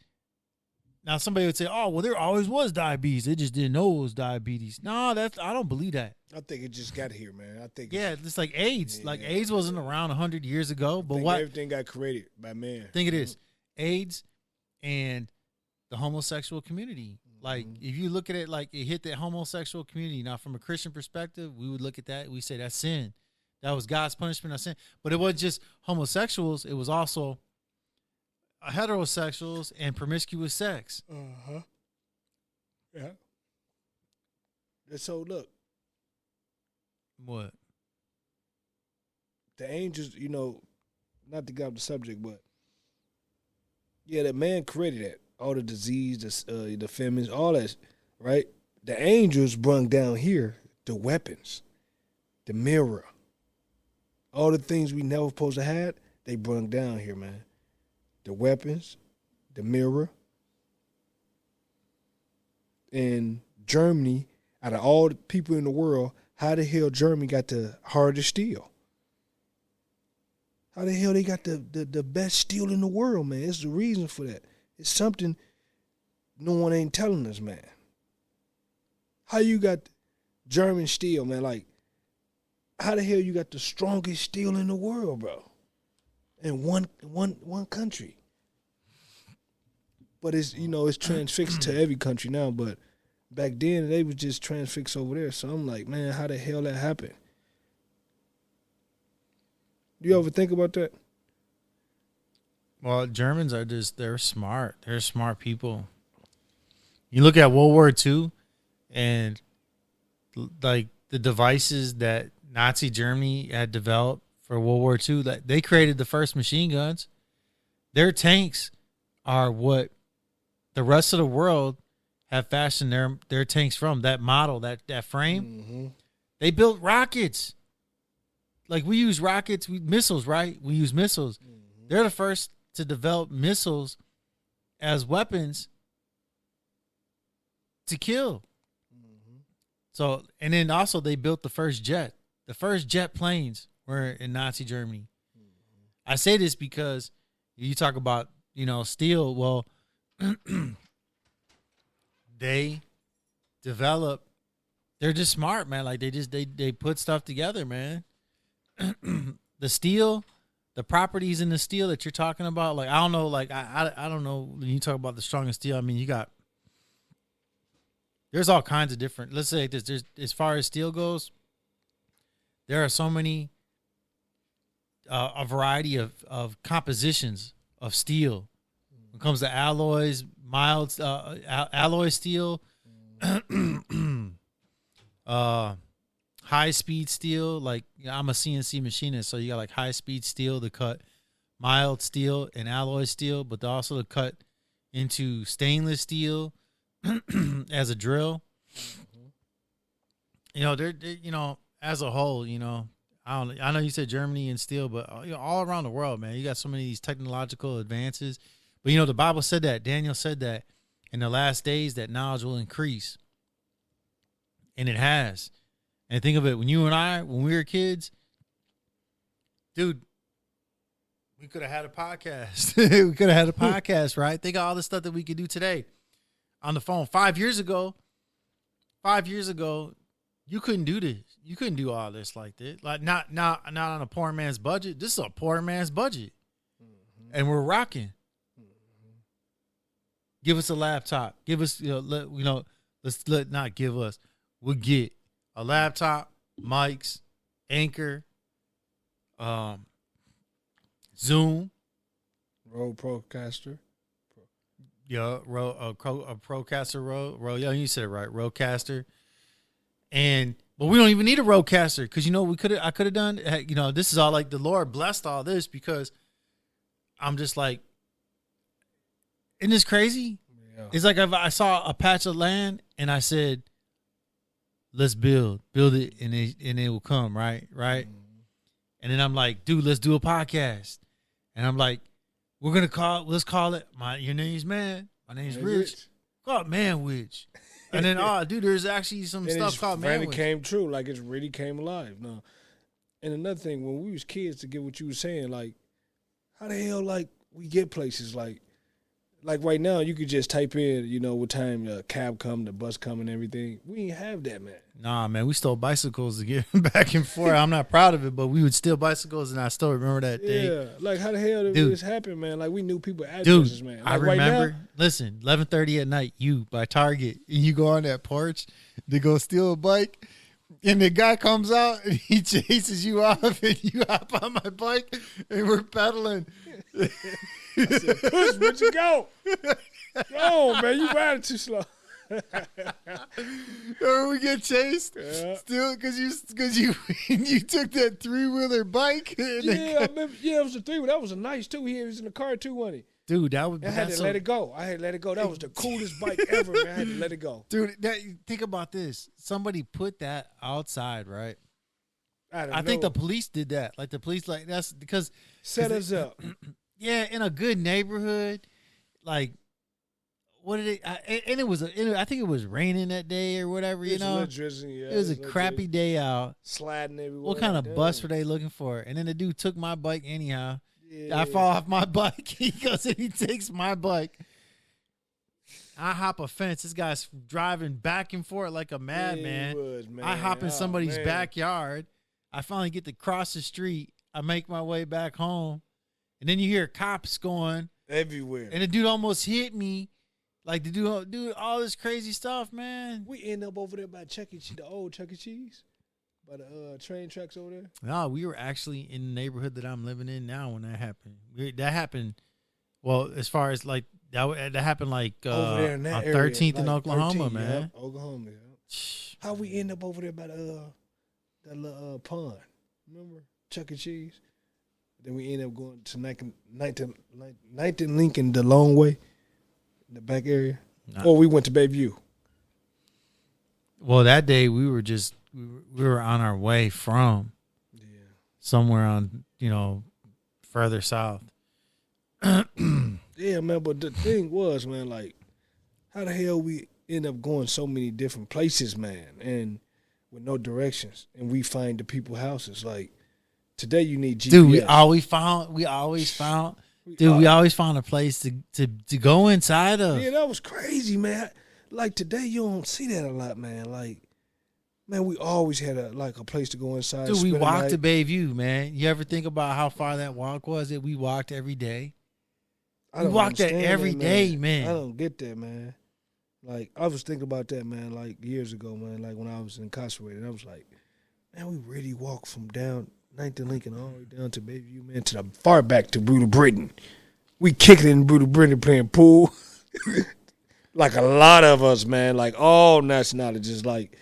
Now somebody would say, "Oh, well, there always was diabetes. They just didn't know it was diabetes." No, I don't believe that. I think it just got here, man. I think it's like AIDS. Yeah, like AIDS wasn't around 100 years ago, but everything got created by man. Think it is AIDS and the homosexual community. Like if you look at it, like it hit the homosexual community. Now, from a Christian perspective, we would look at that. We say that's sin. That was God's punishment on sin. But it wasn't just homosexuals. It was also heterosexuals and promiscuous sex. Yeah. And so look. What? The angels, not to get off the subject, but yeah, the man created that. All the disease, the famines, all that, right? The angels brung down here the weapons, the mirror, all the things we never supposed to have, they brung down here, man. The weapons, the mirror. In Germany, out of all the people in the world, how the hell Germany got the hardest steel? How the hell they got the best steel in the world, man? It's the reason for that. It's something no one ain't telling us, man. How you got German steel, man? Like, how the hell you got the strongest steel in the world, bro? In one country. But it's it's transfixed to every country now. But back then they was just transfixed over there. So I'm like, man, how the hell that happened? Do you ever think about that? Well, Germans are they're smart. They're smart people. You look at World War II and like the devices that Nazi Germany had developed for World War II, that they created the first machine guns. Their tanks are what the rest of the world have fashioned their tanks from. That model, that frame. Mm-hmm. They built rockets. Like we use rockets, missiles, right? We use missiles. Mm-hmm. They're the first to develop missiles as weapons to kill. Mm-hmm. So, and then also they built the first jet. The first jet planes were in Nazi Germany. Mm-hmm. I say this because you talk about, steel. Well, they develop, they're just smart, man. Like they put stuff together, man. The steel, the properties in the steel that you're talking about, like I don't know, like I don't know when you talk about the strongest steel. I mean, there's all kinds of different. Let's say this. There's, as far as steel goes, there are so many, a variety of compositions of steel. When it comes to alloys, mild alloy steel, high speed steel. Like I'm a CNC machinist, so you got like high speed steel to cut mild steel and alloy steel, but also to cut into stainless steel as a drill. They're as a whole, I know you said Germany and steel, but all around the world, man, you got so many of these technological advances. But the Bible said that, Daniel said that in the last days that knowledge will increase, and it has. And think of it, when you and I, when we were kids, dude, we could have had a podcast. We could have had a podcast, right? Think of all the stuff that we could do today on the phone. 5 years ago, you couldn't do this. You couldn't do all this like this. Like not on a poor man's budget. This is a poor man's budget. Mm-hmm. And we're rocking. Mm-hmm. Give us a laptop. Give us, not give us. We'll get a laptop, mics, Anchor, Zoom, Rode Procaster. Yeah, a Procaster Rode. Yeah, you said it right, Rodecaster. But we don't even need a Rodecaster because I could have done. This is all like the Lord blessed all this because I'm just like, isn't this crazy? Yeah. It's like if I saw a patch of land and I said, let's build it, and it will come, right? Mm-hmm. And then I'm like, dude, let's do a podcast. And I'm like, let's call it, your name's Man. My name's Rich. Call it Manwich. And then, dude, there's actually some stuff called Manwich. It came true, like it really came alive. No. And another thing, when we was kids, to get what you were saying, like, how the hell, like, we get places, like right now, you could just type in, what time the cab come, the bus come, and everything. We ain't have that, man. Nah, man, we stole bicycles to get back and forth. I'm not proud of it, but we would steal bicycles, and I still remember that day. Yeah, like how the hell did this happen, man? Like we knew people addresses, man. Like, I remember. Right now, listen, 11:30 at night, you by Target, and you go on that porch to go steal a bike, and the guy comes out and he chases you off, and you hop on my bike, and we're pedaling. I said, push, but you go. Go, man, you riding too slow. Or we get chased still because you took that 3-wheeler bike. Yeah, I remember. Yeah, it was a 3-wheeler. That was a nice too. He was in the car too, wasn't he? Dude, I had to let it go. That was the coolest bike ever, man. I had to let it go. Dude, think about this. Somebody put that outside, right? I think the police did that. Like the police, like that's because set us up. Yeah, in a good neighborhood, like what did it? And it was I think it was raining that day or whatever. It was a crappy day out, sliding everywhere. What kind of bus were they looking for? And then the dude took my bike anyhow. Yeah. I fall off my bike. He goes and he takes my bike. I hop a fence. This guy's driving back and forth like a madman. I hop in somebody's backyard. I finally get to cross the street. I make my way back home. And then you hear cops going, everywhere. And the dude almost hit me. Like, the dude, all this crazy stuff, man. We end up over there by Chuck E. Cheese, the old Chuck E. Cheese, by the train tracks over there. No, we were actually in the neighborhood that I'm living in now when that happened. That happened, well, as far as like, that happened like over there in that on area, 13th in like Oklahoma, 13, man. Yep, Oklahoma, yeah. How we end up over there by that little pond? Remember Chuck E. Cheese? Then we end up going to 9th and Lincoln the long way in the back area. Nah. Or we went to Bayview. Well, that day we were on our way from somewhere on, further south. Yeah, man, but the thing was, man, like, how the hell we end up going so many different places, man, and with no directions, and we find the people's houses. Like, today you need GPS. Dude, we always found a place to go inside of. Yeah, that was crazy, man. Like, today you don't see that a lot, man. Like, man, we always had a place to go inside. Dude, we walked to Bayview, man. You ever think about how far that walk was that we walked every day? We walked that every day, man. I don't get that, man. Like, I was thinking about that, man, like, years ago, man, like, when I was incarcerated. I was like, man, we really walked from down 9th and Lincoln all the way down to Bayview, man, to the far back to Brutal Britain. We kicked it in Brutal Britain playing pool. Like, a lot of us, man, like, all nationalities, like,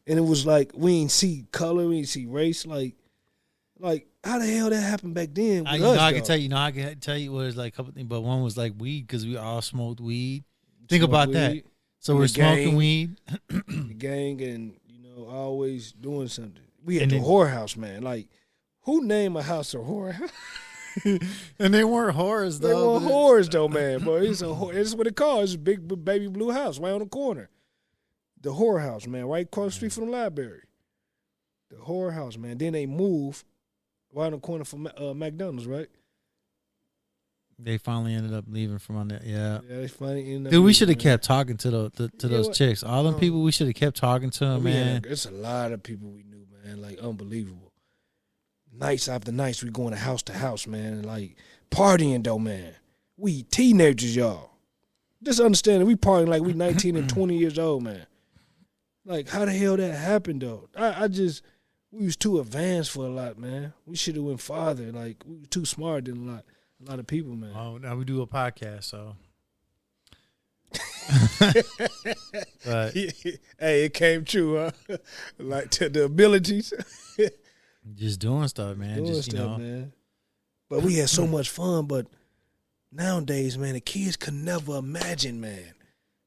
and it was like, we ain't see color, we ain't see race, like, how the hell that happened back then with us, I can tell you what it's like a couple things, but one was like weed because we all smoked weed. Think about that. So we're smoking weed. The gang and, always doing something. We had the whorehouse, man. Like, who named a house a whorehouse? And they weren't whores, though. They weren't whores, though, man. But it's what it calls. It's a big baby blue house right on the corner. The whorehouse, man, right across the street from the library. The whorehouse, man. Then they moved right on the corner from McDonald's, right? They finally ended up leaving from on there. Yeah. Yeah, they finally ended up. Dude, we should have kept talking to those chicks. All them people, we should have kept talking to them, man. It's a lot of people we knew, man. Like, unbelievable. Nights after nights, we going to house, man. Like, partying, though, man. We teenagers, y'all. Just understand that we partying like we 19 and 20 years old, man. Like, how the hell that happened, though? We was too advanced for a lot, man. We should have went farther. Like, we were too smart than a lot of people, man. Oh, now we do a podcast, so. But, hey, it came true, huh? Like, to the abilities. Just doing stuff, man. Man. But we had so much fun, but nowadays, man, the kids could never imagine, man.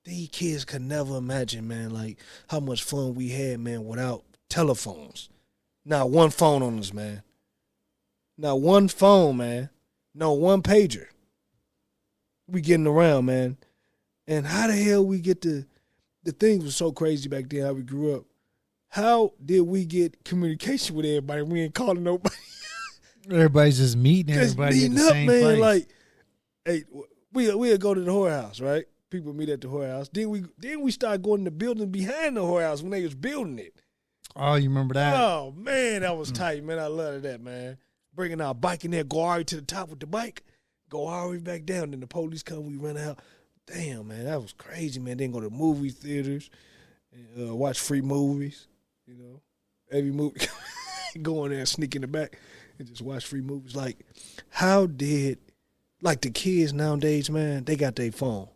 These kids could never imagine, man, like, how much fun we had, man, without telephones. Not one phone on us, man. Not one phone, man. No one pager. We getting around, man. And how the hell we get the things was so crazy back then, how we grew up. How did we get communication with everybody? We ain't calling nobody. Everybody's just meeting everybody at the same man. place. Like, hey, we'll go to the whorehouse, right? People meet at the whorehouse. Then we start going to the building behind the whorehouse when they was building it. Oh, you remember that? Oh, man, that was tight, man. I loved that, man. Bringing our bike in there, go all the way to the top with the bike, go all the way back down. Then the police come, we run out. Damn, man, that was crazy, man. Then go to movie theaters and watch free movies. Every movie, go in there and sneak in the back and just watch free movies. Like, how did, like, the kids nowadays, man, they got their phone.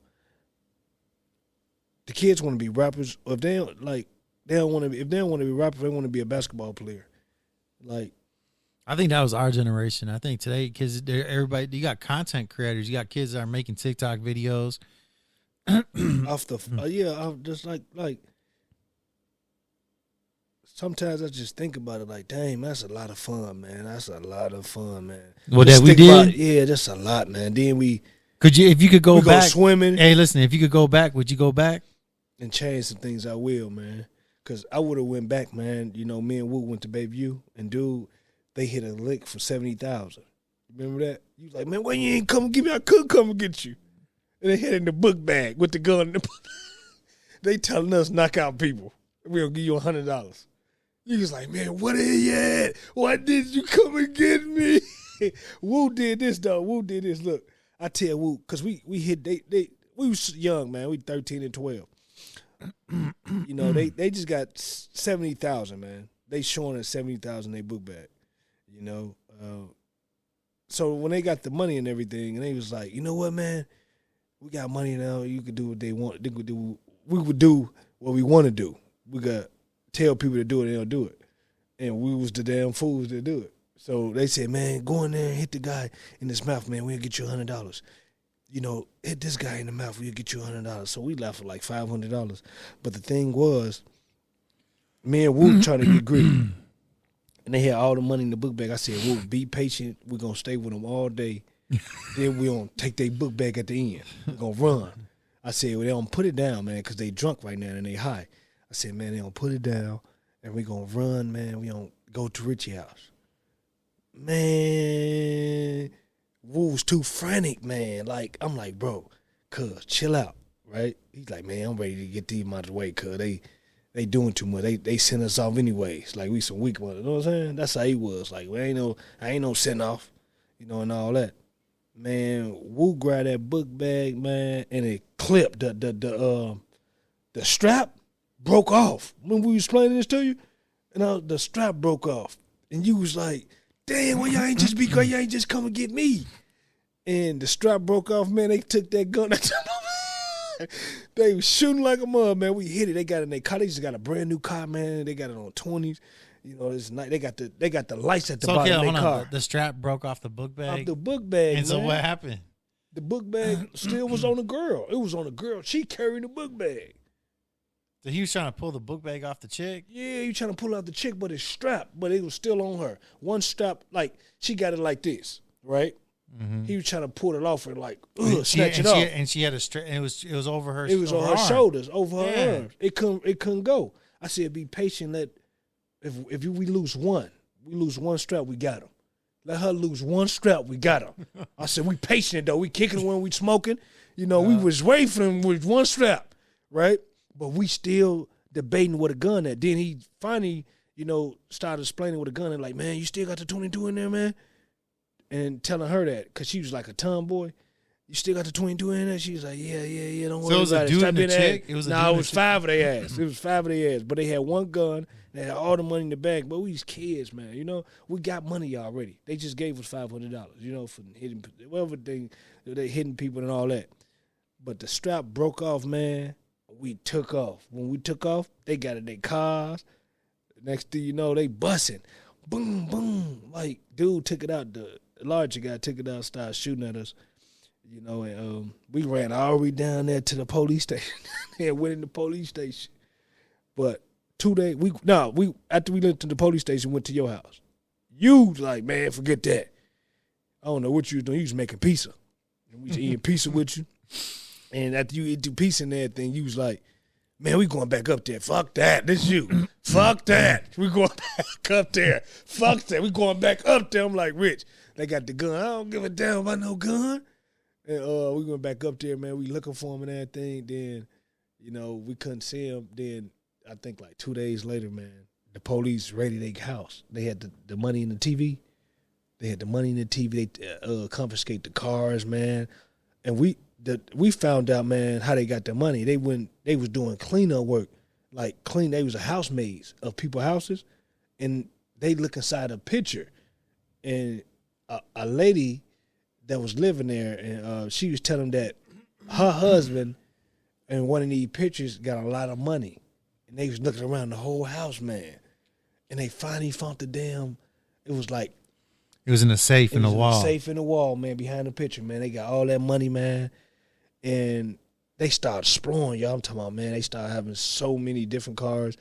The kids want to be rappers. Or if they don't, like, if they don't want to be rappers, they want to be a basketball player. Like, I think that was our generation. I think today, kids, everybody, you got content creators. You got kids that are making TikTok videos. Just like. Sometimes I just think about it like, dang, that's a lot of fun, man. That's a lot of fun, man. Well, that we did? Yeah, that's a lot, man. Then if you could go back. Go swimming. Hey, listen, if you could go back, would you go back? And change some things, I will, man. Because I would have went back, man. Me and Woo went to Bayview, and dude, they hit a lick for $70,000. Remember that? You was like, man, why you ain't come get me? I could come and get you. And they hit in the book bag with the gun. They telling us knock out people. We'll give you $100. You was like, man, what are you at? Why did you come and get me? Woo did this, though. Woo did this. Look, I tell Woo, because we hit we was young, man. We 13 and 12. You know, they just got 70,000, man. They showing at 70,000 they book bag. You know, so when they got the money and everything, and they was like, you know what, man, we got money now. You could do what they want. We would do what we want to do. We got tell people to do it, they don't do it, and we was the damn fools to do it. So they said, man, go in there and hit the guy in his mouth, man. We'll get you $100. You know, hit this guy in the mouth, we'll get you $100. So we left for like $500. But the thing was, me and Woo trying to get greedy. And they had all the money in the book bag. I said, Woo, be patient. We're going to stay with them all day. Then we're going to take their book bag at the end. We're going to run. I said, well, they don't put it down, man, because they drunk right now and they high. I said, man, they don't put it down. And we're going to run, man. We don't go to Richie's house. Man, Woo was too frantic, man. Like, I'm like, bro, cuz, chill out, right? He's like, man, I'm ready to get these out of the way, cuz they doing too much. They send us off anyways. Like, we some weak ones, you know what I'm saying? That's how he was. Like, I ain't no send off, you know, and all that. Man, Woo grabbed that book bag, man, and it clipped. The strap broke off. When we was explaining this to you, and the strap broke off. And you was like, damn, well, y'all ain't just come and get me. And the strap broke off, man. They took that gun. They was shooting like a mud, man. We hit it. They got it in their car. They just got a brand new car, man. They got it on 20s. You know, it's night. They got the lights at the bottom of their car. The strap broke off the book bag. Off the book bag. And man. so what happened? The book bag still was on the girl. It was on the girl. She carried the book bag. So he was trying to pull the book bag off the chick? Yeah, he trying to pull out the chick, but it's strapped, but it was still on her. One strap, like, she got it like this, right? Mm-hmm. He was trying to pull it off and, like, snatch it off. And she had a strap, and it was over her. It was on her shoulders, over her arms. It couldn't go. I said, be patient. If we lose one strap, we got him. Let her lose one strap, we got him. I said, we patient, though. We kicking when we smoking. You know, we was waiting for him with one strap, right? But we still debating with a gun at. Then he finally, you know, started explaining with a gun and like, man, you still got the 22 in there, man? And telling her that, because she was like a tomboy. You still got the 22 in there? She was like, yeah, don't worry about it. So it was a dude and a chick? It was five of their ass. It was five of their ass. But they had one gun. They had all the money in the bag. But we was kids, man. You know, we got money already. They just gave us $500, you know, for hitting, whatever thing, they hitting people and all that. But the strap broke off, man. We took off. When we took off, they got in their cars. Next thing you know, they bussing. Boom, boom. Like, dude took it out. The larger guy took it out, started shooting at us. You know, and we ran all the way down there to the police station. And went in the police station. But 2 days, after we went to the police station, went to your house. You was like, man, forget that. I don't know what you was doing. You was making pizza. And we was eating pizza with you. And after you eat the pizza and everything, you was like, man, we going back up there. Fuck that. This you. Fuck that. We going back up there. Fuck that. We going back up there. I'm like, Rich, they got the gun. I don't give a damn about no gun. And we went back up there, man. We looking for him and everything. Then, you know, we couldn't see him. Then I think like 2 days later, man, the police raided their house. They had the money in the TV. They had the money in the TV. They confiscate the cars, man. And we found out, man, how they got the money. They was doing cleanup work, they was a housemaids of people's houses, and they look inside a picture, and a lady that was living there, and she was telling that her husband in one of these pictures got a lot of money, and they was looking around the whole house, man, and they finally found it was like. It was in a safe in the wall. Safe in the wall, man, behind the picture, man. They got all that money, man. And they started exploring, y'all. I'm talking about, man, they started having so many different cars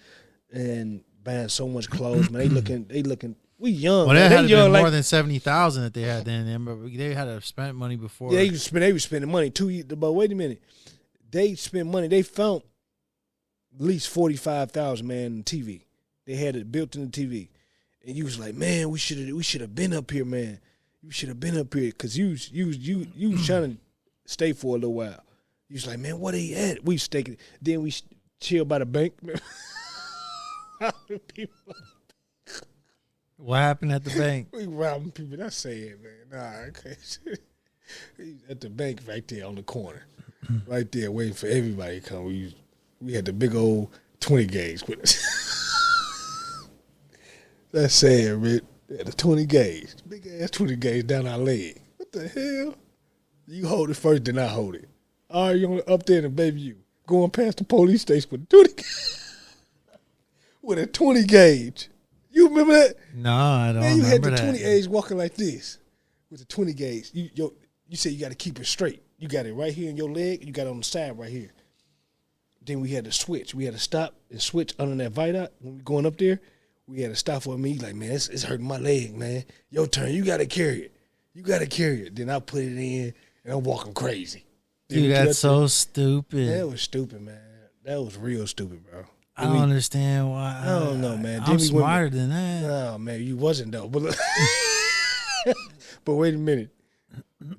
and buying so much clothes, man. They looking, we young. Well, man. They had been more than 70,000 that they had then. They had to spend money before. Yeah, they were spending money 2 years. But wait a minute. They spent money. They found at least 45,000, man, in the TV. They had it built in the TV. And you was like, man, we should have been up here, man. You should have been up here, because you was trying to stay for a little while. You was like, man, where they at? We staking. Then we chill by the bank. What happened at the bank? We robbing people. That's sad, man. Nah, okay. He's at the bank right there on the corner, right there, waiting for everybody to come. We had the big old 20 gauge with us. That's sad, man. Yeah, the 20 gauge, big ass 20 gauge down our leg. What the hell? You hold it first, then I hold it. All right, you up there in the baby you going past the police station with a 20 with a 20 gauge. You remember that? No, I don't. Man, you had remember the that. 20 gauge walking like this with the 20 gauge. You said you got to keep it straight. You got it right here in your leg. You got it on the side right here. Then we had to switch. We had to stop and switch under that viaduct when we going up there. We had to stop for me. Like, man, it's hurting my leg, man. Your turn. You got to carry it. You got to carry it. Then I put it in, and I'm walking crazy. Then Dude, that's so stupid. That was stupid, man. That was real stupid, bro. I don't understand why. I don't know, man. I'm smarter than that. No, man, you wasn't, though. But, but wait a minute.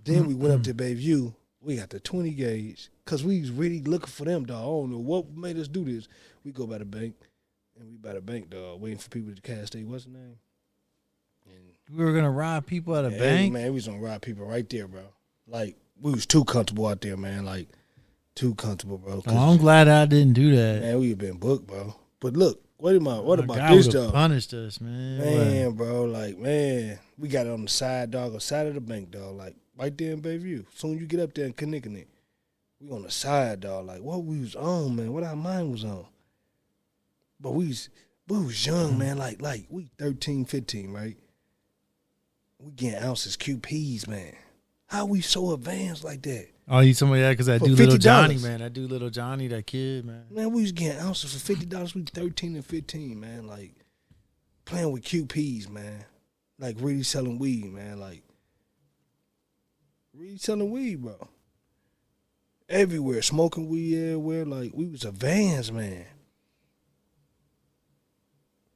Then we went up to Bayview. We got the 20 gauge because we was really looking for them, dog. I don't know what made us do this. We go by the bank, and we by the bank, dog, waiting for people to cast their what's the name? We were gonna rob people at a Yeah, bank. man, we was gonna rob people right there, bro. Like we was too comfortable out there, man. Like too comfortable, bro. Well, I'm glad I didn't do that. Man, we have been booked, bro. But look, what about God this, would've dog? punished us, man. Man, bro, like man, we got it on the side, dog, on the side of the bank, dog. Like right there in Bayview. Soon you get up there in Kinnickinnick, we on the side, dog. Like what we was on, man. What our mind was on. But we was young, man. Like we 13, 15, right? We getting ounces QPs, man. How we so advanced like that? Oh, you somebody that because I For do little $50. Johnny, man. I do little Johnny, that kid, man. Man, we was getting ounces for $50. We 13 and 15, man. Like playing with QPs, man. Like really selling weed, man. Like really selling weed, bro. Everywhere, smoking weed everywhere. Like we was advanced, man.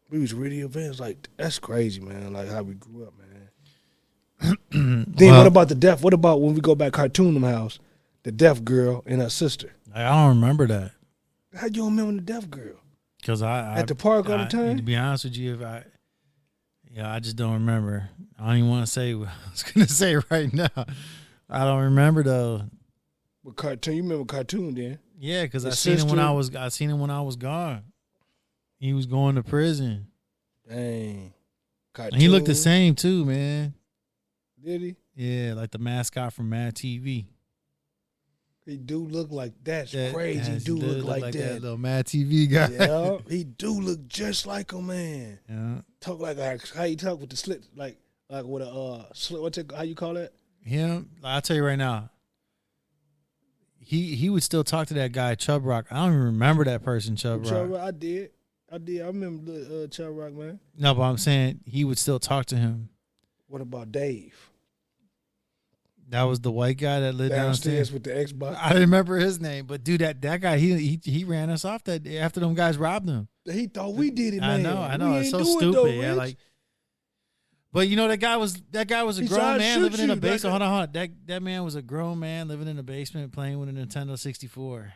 We was really advanced. Like that's crazy, man. Like how we grew up, man. Then what about the deaf? What about when we go back cartoon them house? The deaf girl and her sister. I don't remember that. How you don't remember the deaf girl? Because At the park all the time? To be honest with you, I just don't remember. I don't even want to say what I was going to say right now. I don't remember though. But cartoon, you remember cartoon then? Yeah, because I His seen him when sister? I seen him when I was gone. He was going to prison. Dang. Cartoon. And he looked the same too, man. Did he? Yeah, like the mascot from Mad TV. He do look like that's That- crazy. He do look like that. little Mad TV guy. Yeah, he do look just like him, man. Yeah. Talk like how you talk with the slit, like with a slit. How you call that? Him, I'll tell you right now. He would still talk to that guy Chub Rock. I don't even remember that person, Chub Rock. I did. I remember Chubb Rock, man. No, but I'm saying he would still talk to him. What about Dave? That was the white guy that lived downstairs with the Xbox. I remember his name, but dude, that guy he ran us off that day after them guys robbed him. He thought we did it, man. I know. We It's so ain't do it, stupid. though, Yeah, Rich. like. But you know that guy was a He grown tried to man shoot living in a you, basement. like Hold on. That man was a grown man living in a basement playing with a Nintendo 64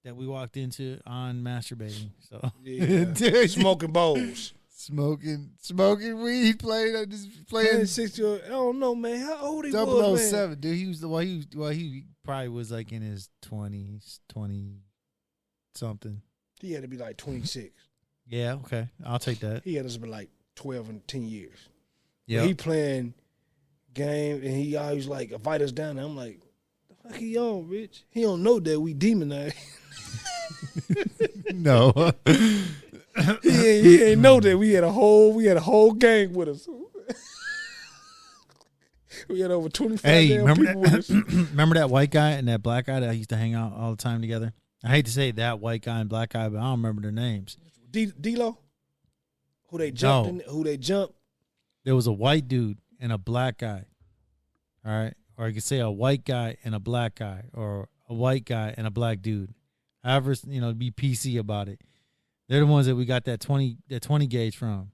that we walked into on masturbating. So Yeah. Dude, Smoking bowls. smoking weed, playing. Playing 60. I don't know, man. How old he was, man? 007, dude. He was he probably was like in his 20s, 20 something. He had to be like 26. Yeah, okay. I'll take that. He had to be like 12 and 10 years. Yeah. He playing game and he always like invite us down there. I'm like, the fuck he on, Rich? He don't know that we demonized. No. he ain't know that we had a whole gang with us. We had over 25 damn remember people with us. remember that white guy and that black guy that used to hang out all the time together? I hate to say that white guy and black guy, but I don't remember their names. D-Lo? Who they jumped? Who they jumped? There was a white dude and a black guy. All right? Or you could say a white guy and a black guy, or a white guy and a black dude. However, be PC about it. They're the ones that we got that 20 gauge from.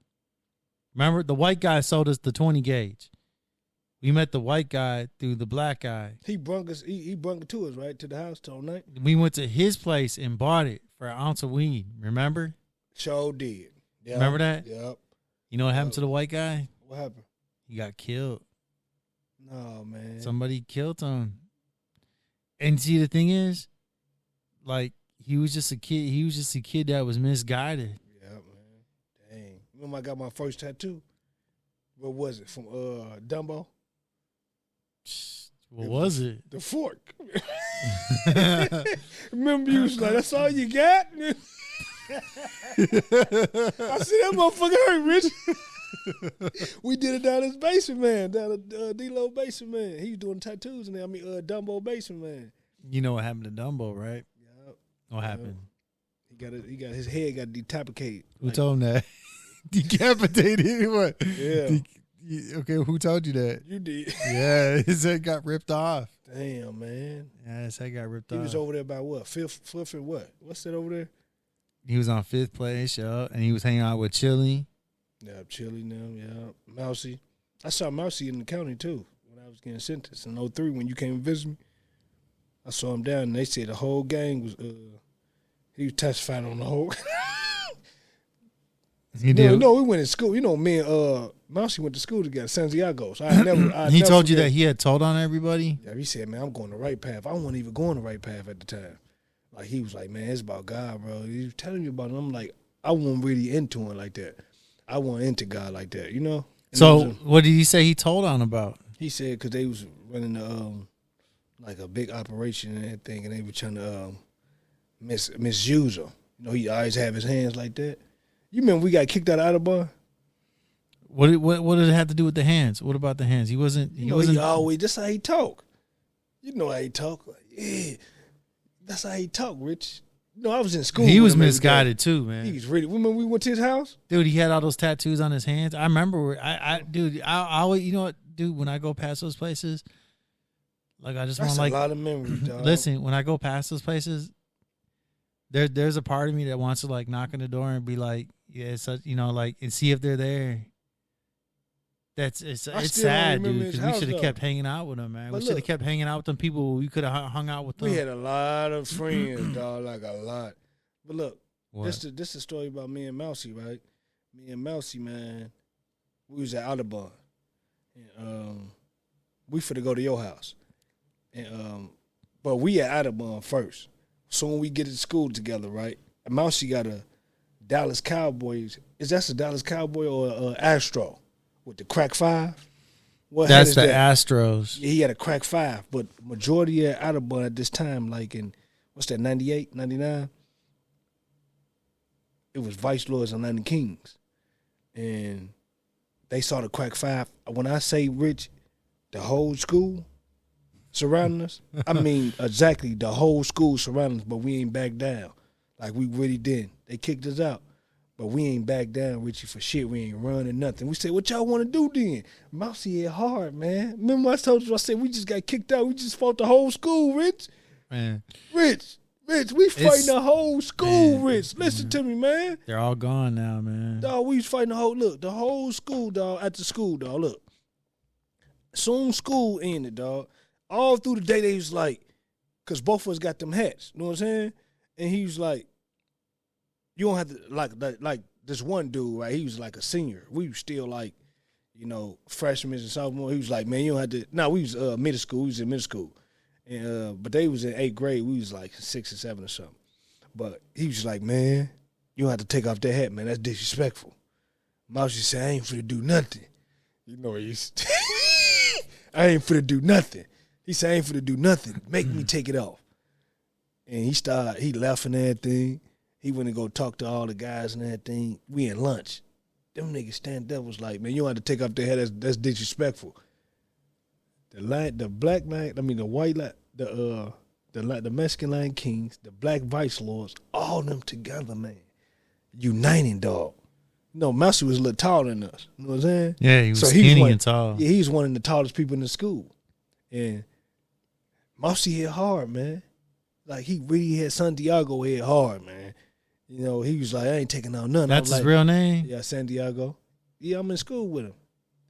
Remember, the white guy sold us the 20 gauge. We met the white guy through the black guy. He brung us. He brung it to us, right, to the house all night. We went to his place and bought it for an ounce of weed. Remember? Sure did. Yep. Remember that? Yep. You know what happened to the white guy? What happened? He got killed. No, man. Somebody killed him. And see, the thing is, like, he was just a kid. He was just a kid that was misguided. Yeah, man. Dang. Remember I got my first tattoo? What was it? From Dumbo? What was it? The fork. Remember you was like, that's all you got? I said, that motherfucker hurt, Rich. We did it down his basement, man. Down at D-Lo basement, man. He was doing tattoos in there. Dumbo basement, man. You know what happened to Dumbo, right? Yep. What happened? He got his head got decapitated. Who told him that? Decapitated? What? Yeah. Okay, who told you that? You did. Yeah, his head got ripped off. Damn, man. Yeah, his head got ripped off. He was over there by what? Fifth and what? What's that over there? He was on Fifth Place, and he was hanging out with Chili. Yeah, Chili now, yeah. Mousy. I saw Mousy in the county, too, when I was getting sentenced in 03 when you came and visit me. I saw him down, and they said the whole gang was, he was testifying on the whole. He did. No, we went to school. You know, me and Mousy went to school together, Santiago. So I never. He told you that he had told on everybody? Yeah, he said, man, I'm going the right path. I wasn't even going the right path at the time. Like, he was like, man, it's about God, bro. He was telling me about it. I'm like, I wasn't really into him like that. I wasn't into God like that, you know? And so what did he say he told on about? He said because they was running like a big operation and everything, and they were trying to misuse him. You know, he always have his hands like that. You remember we got kicked out of Audubon? What did it have to do with the hands? What about the hands? He wasn't. He always. That's how he talk. You know how he talk. Like, yeah, that's how he talk, Rich. You know, I was in school. He was misguided too, man. He was really. Remember we went to his house, dude. He had all those tattoos on his hands. I remember. I always. You know what, dude? When I go past those places, like I just want like a lot of memories. Dog. Listen, when I go past those places, there's a part of me that wants to like knock on the door and be like, yeah, it's such, you know, like, and see if they're there. It's sad, dude, because we should have kept hanging out with them, man. We should have kept hanging out with them people. We could have hung out with them. We had a lot of friends, dog, like a lot. But look, this is a story about me and Mousy, right? Me and Mousy, man, we was at Audubon. And, we finna go to your house. And but we at Audubon first. So when we get to school together, right? And Mousy got a Dallas Cowboys. Is that a Dallas Cowboy or Astro with the crack 5? That's the Astros. Yeah, he had a crack 5, but majority of Audubon at this time, like in, what's that, 98, 99? It was Vice Lords and Latin Kings. And they saw the crack 5. When I say, Rich, the whole school surrounding us, I mean exactly the whole school surrounding us, but we ain't back down. Like we really didn't. They kicked us out. But we ain't back down, Richie, for shit. We ain't running nothing. We said, what y'all want to do then? Mousy hit hard, man. Remember I told you, I said, we just got kicked out. We just fought the whole school, Rich. Man. Rich, we fighting the whole school, man. Rich. Listen to me, man. They're all gone now, man. Dog, we was fighting the whole school, dog, at the school, dog. Look. Soon school ended, dog. All through the day, they was like, because both of us got them hats. You know what I'm saying? And he was like, you don't have to, like this one dude, right? He was like a senior. We was still like, you know, freshmen and sophomore. He was like, man, you don't have to. No, we was middle school. We was in middle school. And, but they was in 8th grade. We was like 6 or 7 or something. But he was like, man, you don't have to take off that hat, man. That's disrespectful. Mousy said, I ain't finna do nothing. You know, I ain't finna do nothing. He said, I ain't finna do nothing. Make me take it off. And he left and everything. He went and go talk to all the guys and everything. We in lunch. Them niggas stand up was like, man, you don't have to take off their head. That's disrespectful. The black line, I mean the white line, the Mexican line kings, the black vice lords, all them together, man, uniting, dog. You know, Mousy was a little taller than us. You know what I'm saying? Yeah, he was skinny and tall. Yeah, he was one of the tallest people in the school. And Mousy hit hard, man. Like, he really had Santiago hit hard, man. You know, he was like, I ain't taking out nothing. That's his real name? Yeah, Santiago. Yeah, I'm in school with him.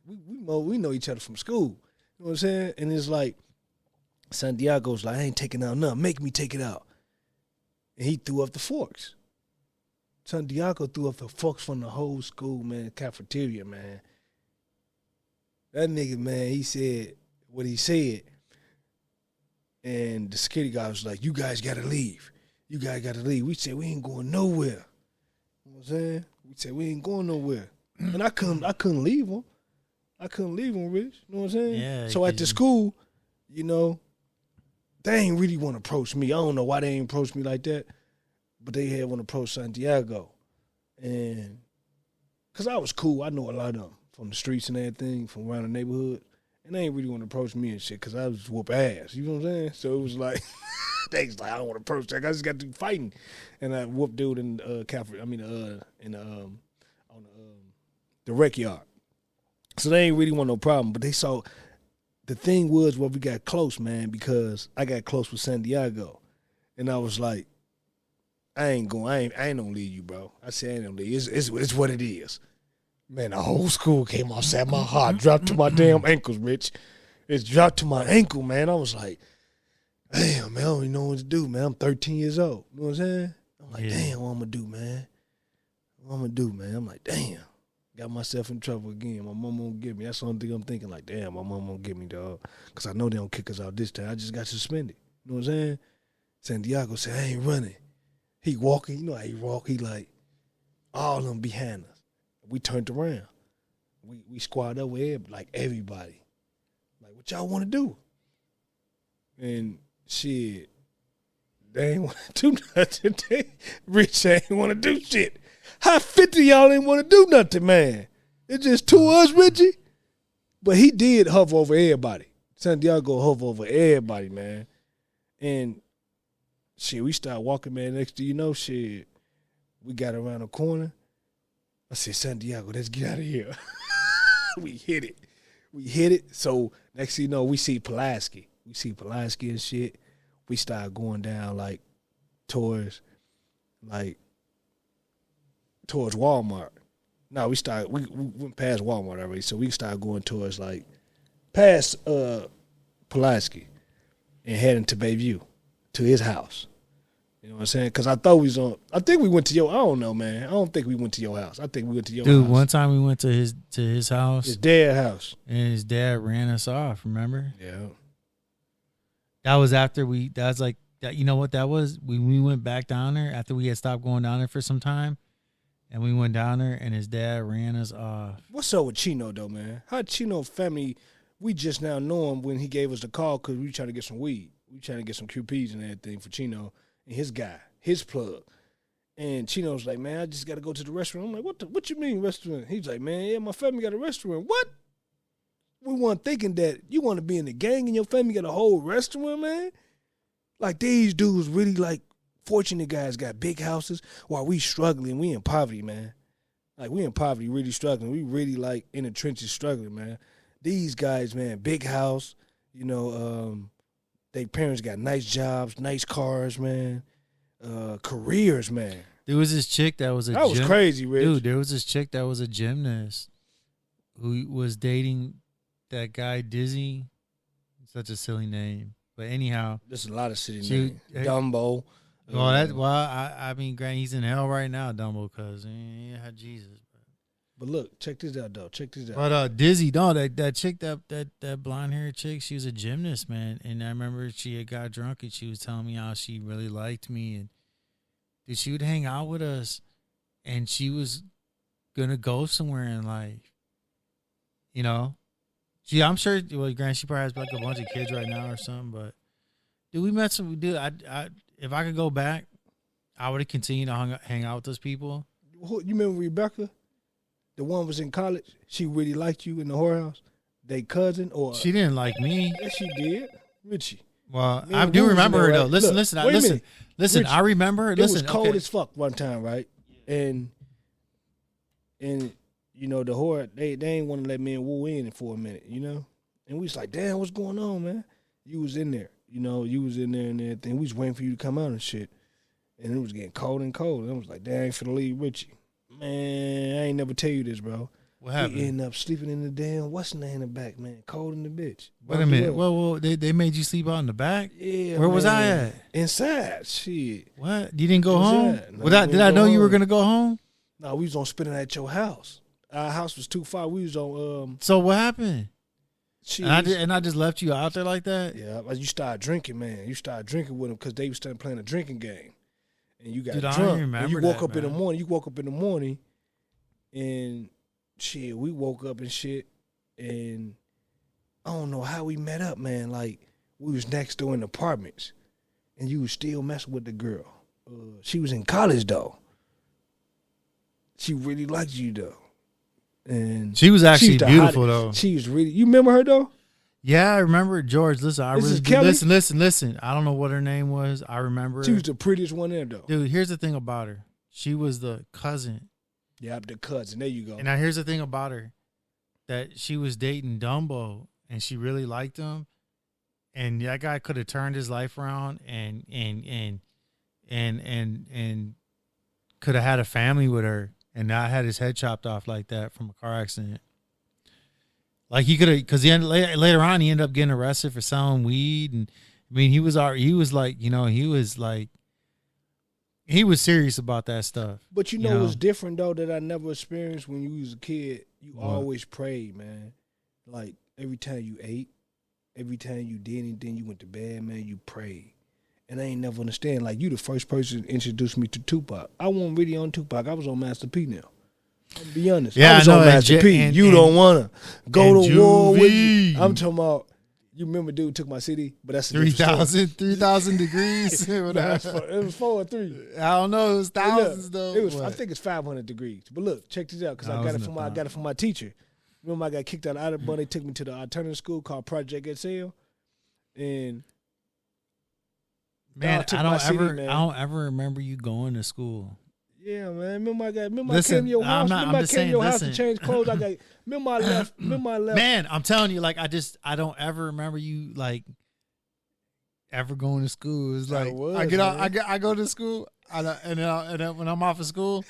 We know each other from school. You know what I'm saying? And it's like, Santiago's like, I ain't taking out nothing. Make me take it out. And he threw up the forks. Santiago threw up the forks from the whole school, man, cafeteria, man. That nigga, man, he said, what he said. And the security guy was like, you guys got to leave. You guys got to leave. We said, we ain't going nowhere. You know what I'm saying? We said, we ain't going nowhere. And I couldn't leave him. I couldn't leave him, Rich. You know what I'm saying? Yeah. So at the school, you know, they ain't really want to approach me. I don't know why they ain't approach me like that, but they had want to approach Santiago. And because I was cool. I know a lot of them from the streets and everything, from around the neighborhood. And they ain't really want to approach me and shit because I was whoop ass. You know what I'm saying? So it was like, they was like, I don't want to approach that guy. I just got to fighting. And I whooped dude in the rec yard. So they ain't really want no problem. But they saw, the thing was, we got close, man, because I got close with Santiago. And I was like, I ain't gonna leave you, bro. I said, I ain't gonna leave you. It's what it is. Man, the whole school came outside. My heart dropped to my damn ankles, Rich. It dropped to my ankle, man. I was like, damn, man, I don't even know what to do, man. I'm 13 years old. You know what I'm saying? I'm like, damn, what I'm going to do, man? What I'm going to do, man? I'm like, damn. Got myself in trouble again. My mom won't get me. That's the only thing I'm thinking, like, damn, my mom won't get me, dog. Because I know they don't kick us out this time. I just got suspended. You know what I'm saying? Santiago said, I ain't running. He walking. You know how he walk. He like, all of them behind us. We turned around. We squad up with like everybody. Like, what y'all want to do? And shit, they ain't want to do nothing. Rich ain't want to do shit. How 50 y'all ain't want to do nothing, man? It's just two of us, Richie. But he did hover over everybody. Santiago hover over everybody, man. And shit, we started walking, man. Next thing you know, shit, we got around the corner. I said, Santiago, let's get out of here. We hit it. So next thing you know, we see Pulaski. And shit. We started going down like towards Walmart. No, we went past Walmart already. So we started going towards like past Pulaski and heading to Bayview, to his house. You know what I'm saying? Because I think we went to I don't know, man. I don't think we went to your house. I think we went to your house. Dude, one time we went to his house. His dad's house. And his dad ran us off, remember? Yeah. That was after that was like, that. You know what that was? We went back down there after we had stopped going down there for some time. And we went down there and his dad ran us off. What's up with Chino, though, man? How Chino family, we just now know him when he gave us the call because we trying to get some weed. We trying to get some QPs and everything for Chino. And his guy, his plug. And Chino's like, man, I just got to go to the restaurant. I'm like, what you mean restaurant? He's like, man, yeah, my family got a restaurant. What? We weren't thinking that you want to be in the gang and your family got a whole restaurant, man? Like, these dudes really, like, fortunate guys got big houses while we struggling. We in poverty, man. Like, we in poverty, really struggling. We really, like, in the trenches struggling, man. These guys, man, big house, you know, they parents got nice jobs, nice cars, man. Careers, man. There was this chick that was was crazy, Rich. Dude, there was this chick that was a gymnast who was dating that guy Dizzy. Such a silly name. But anyhow. There's a lot of silly names. Dumbo. I mean, granted, he's in hell right now, Dumbo, because he had Jesus. But look, check this out, though. But Dizzy, no, that chick, that blonde haired chick, she was a gymnast, man. And I remember she had got drunk and she was telling me how she really liked me, and dude, she would hang out with us, and she was gonna go somewhere in life. You know, I'm sure. Well, granted, she probably has like a bunch of kids right now or something. But dude, we met some. Dude, I if I could go back, I would have continued to hang out with those people. You remember Rebecca? The one was in college. She really liked you in the whorehouse. They cousin or she didn't like me. Yes, she did. Richie. Well, I do remember her though. Listen. Richie, I remember her. It was cold as fuck one time, right? And you know the whore they ain't want to let me and Woo in for a minute, you know. And we was like, damn, what's going on, man? You was in there, you know. You was in there and everything. We was waiting for you to come out and shit. And it was getting cold and cold. And I was like, damn, I ain't finna leave Richie. Man, I ain't never tell you this, bro. What happened? We ended up sleeping in the damn what's the name in the back, man? Cold in the bitch. Wait a minute. Well, they made you sleep out in the back? Yeah. Where was I at? Inside. Shit. What? You didn't go home? No, did I know you were gonna go home? No, we was on spending at your house. Our house was too far. We was on So what happened? And I just left you out there like that? Yeah, like you started drinking, man. You started drinking with him because they was starting playing a drinking game. And you got Dude, I drunk. don't remember and you woke that, up in the man. morning. You woke up in the morning and shit, we woke up and shit. And I don't know how we met up, man. Like, we was next door in the apartments. And you was still messing with the girl. She was in college, though. She really liked you, though. And She was actually the beautiful, hottest. though. She was really. You remember her, though? Yeah, I remember it. George, listen, This is Kelly? listen. I don't know what her name was. I remember She her. was the prettiest one there, though. Dude, here's the thing about her. She was the cousin. Yeah, the cousin. There you go. And now here's the thing about her. That she was dating Dumbo and she really liked him. And that guy could have turned his life around and could have had a family with her and not had his head chopped off like that from a car accident. Like he could have, because later on he ended up getting arrested for selling weed, and I mean he was like, you know, he was serious about that stuff. But you know what's different though that I never experienced when you was a kid? You always prayed, man. Like every time you ate, every time you did anything, you went to bed, man, you prayed. And I ain't never understand. Like you the first person to introduce me to Tupac. I wasn't really on Tupac. I was on Master P now. I'll be honest. Yeah, I was on Master P. You don't wanna go to war with me. I'm talking about. You remember, dude took my CD, but that's 3,000 degrees. It was 4 or 3. I don't know. It was thousands though. It was. I think it's 500 degrees. But look, check this out, because I got it from my teacher. Remember, I got kicked out of Audubon. They took me to the alternative school called Project XL, and man, I don't ever remember you going to school. Yeah, man. Remember I came to your house. Remember I came to your house to change clothes. Remember I left. Man, I'm telling you, like I don't ever remember you like ever going to school. It's like I go to school, and then when I'm off of school,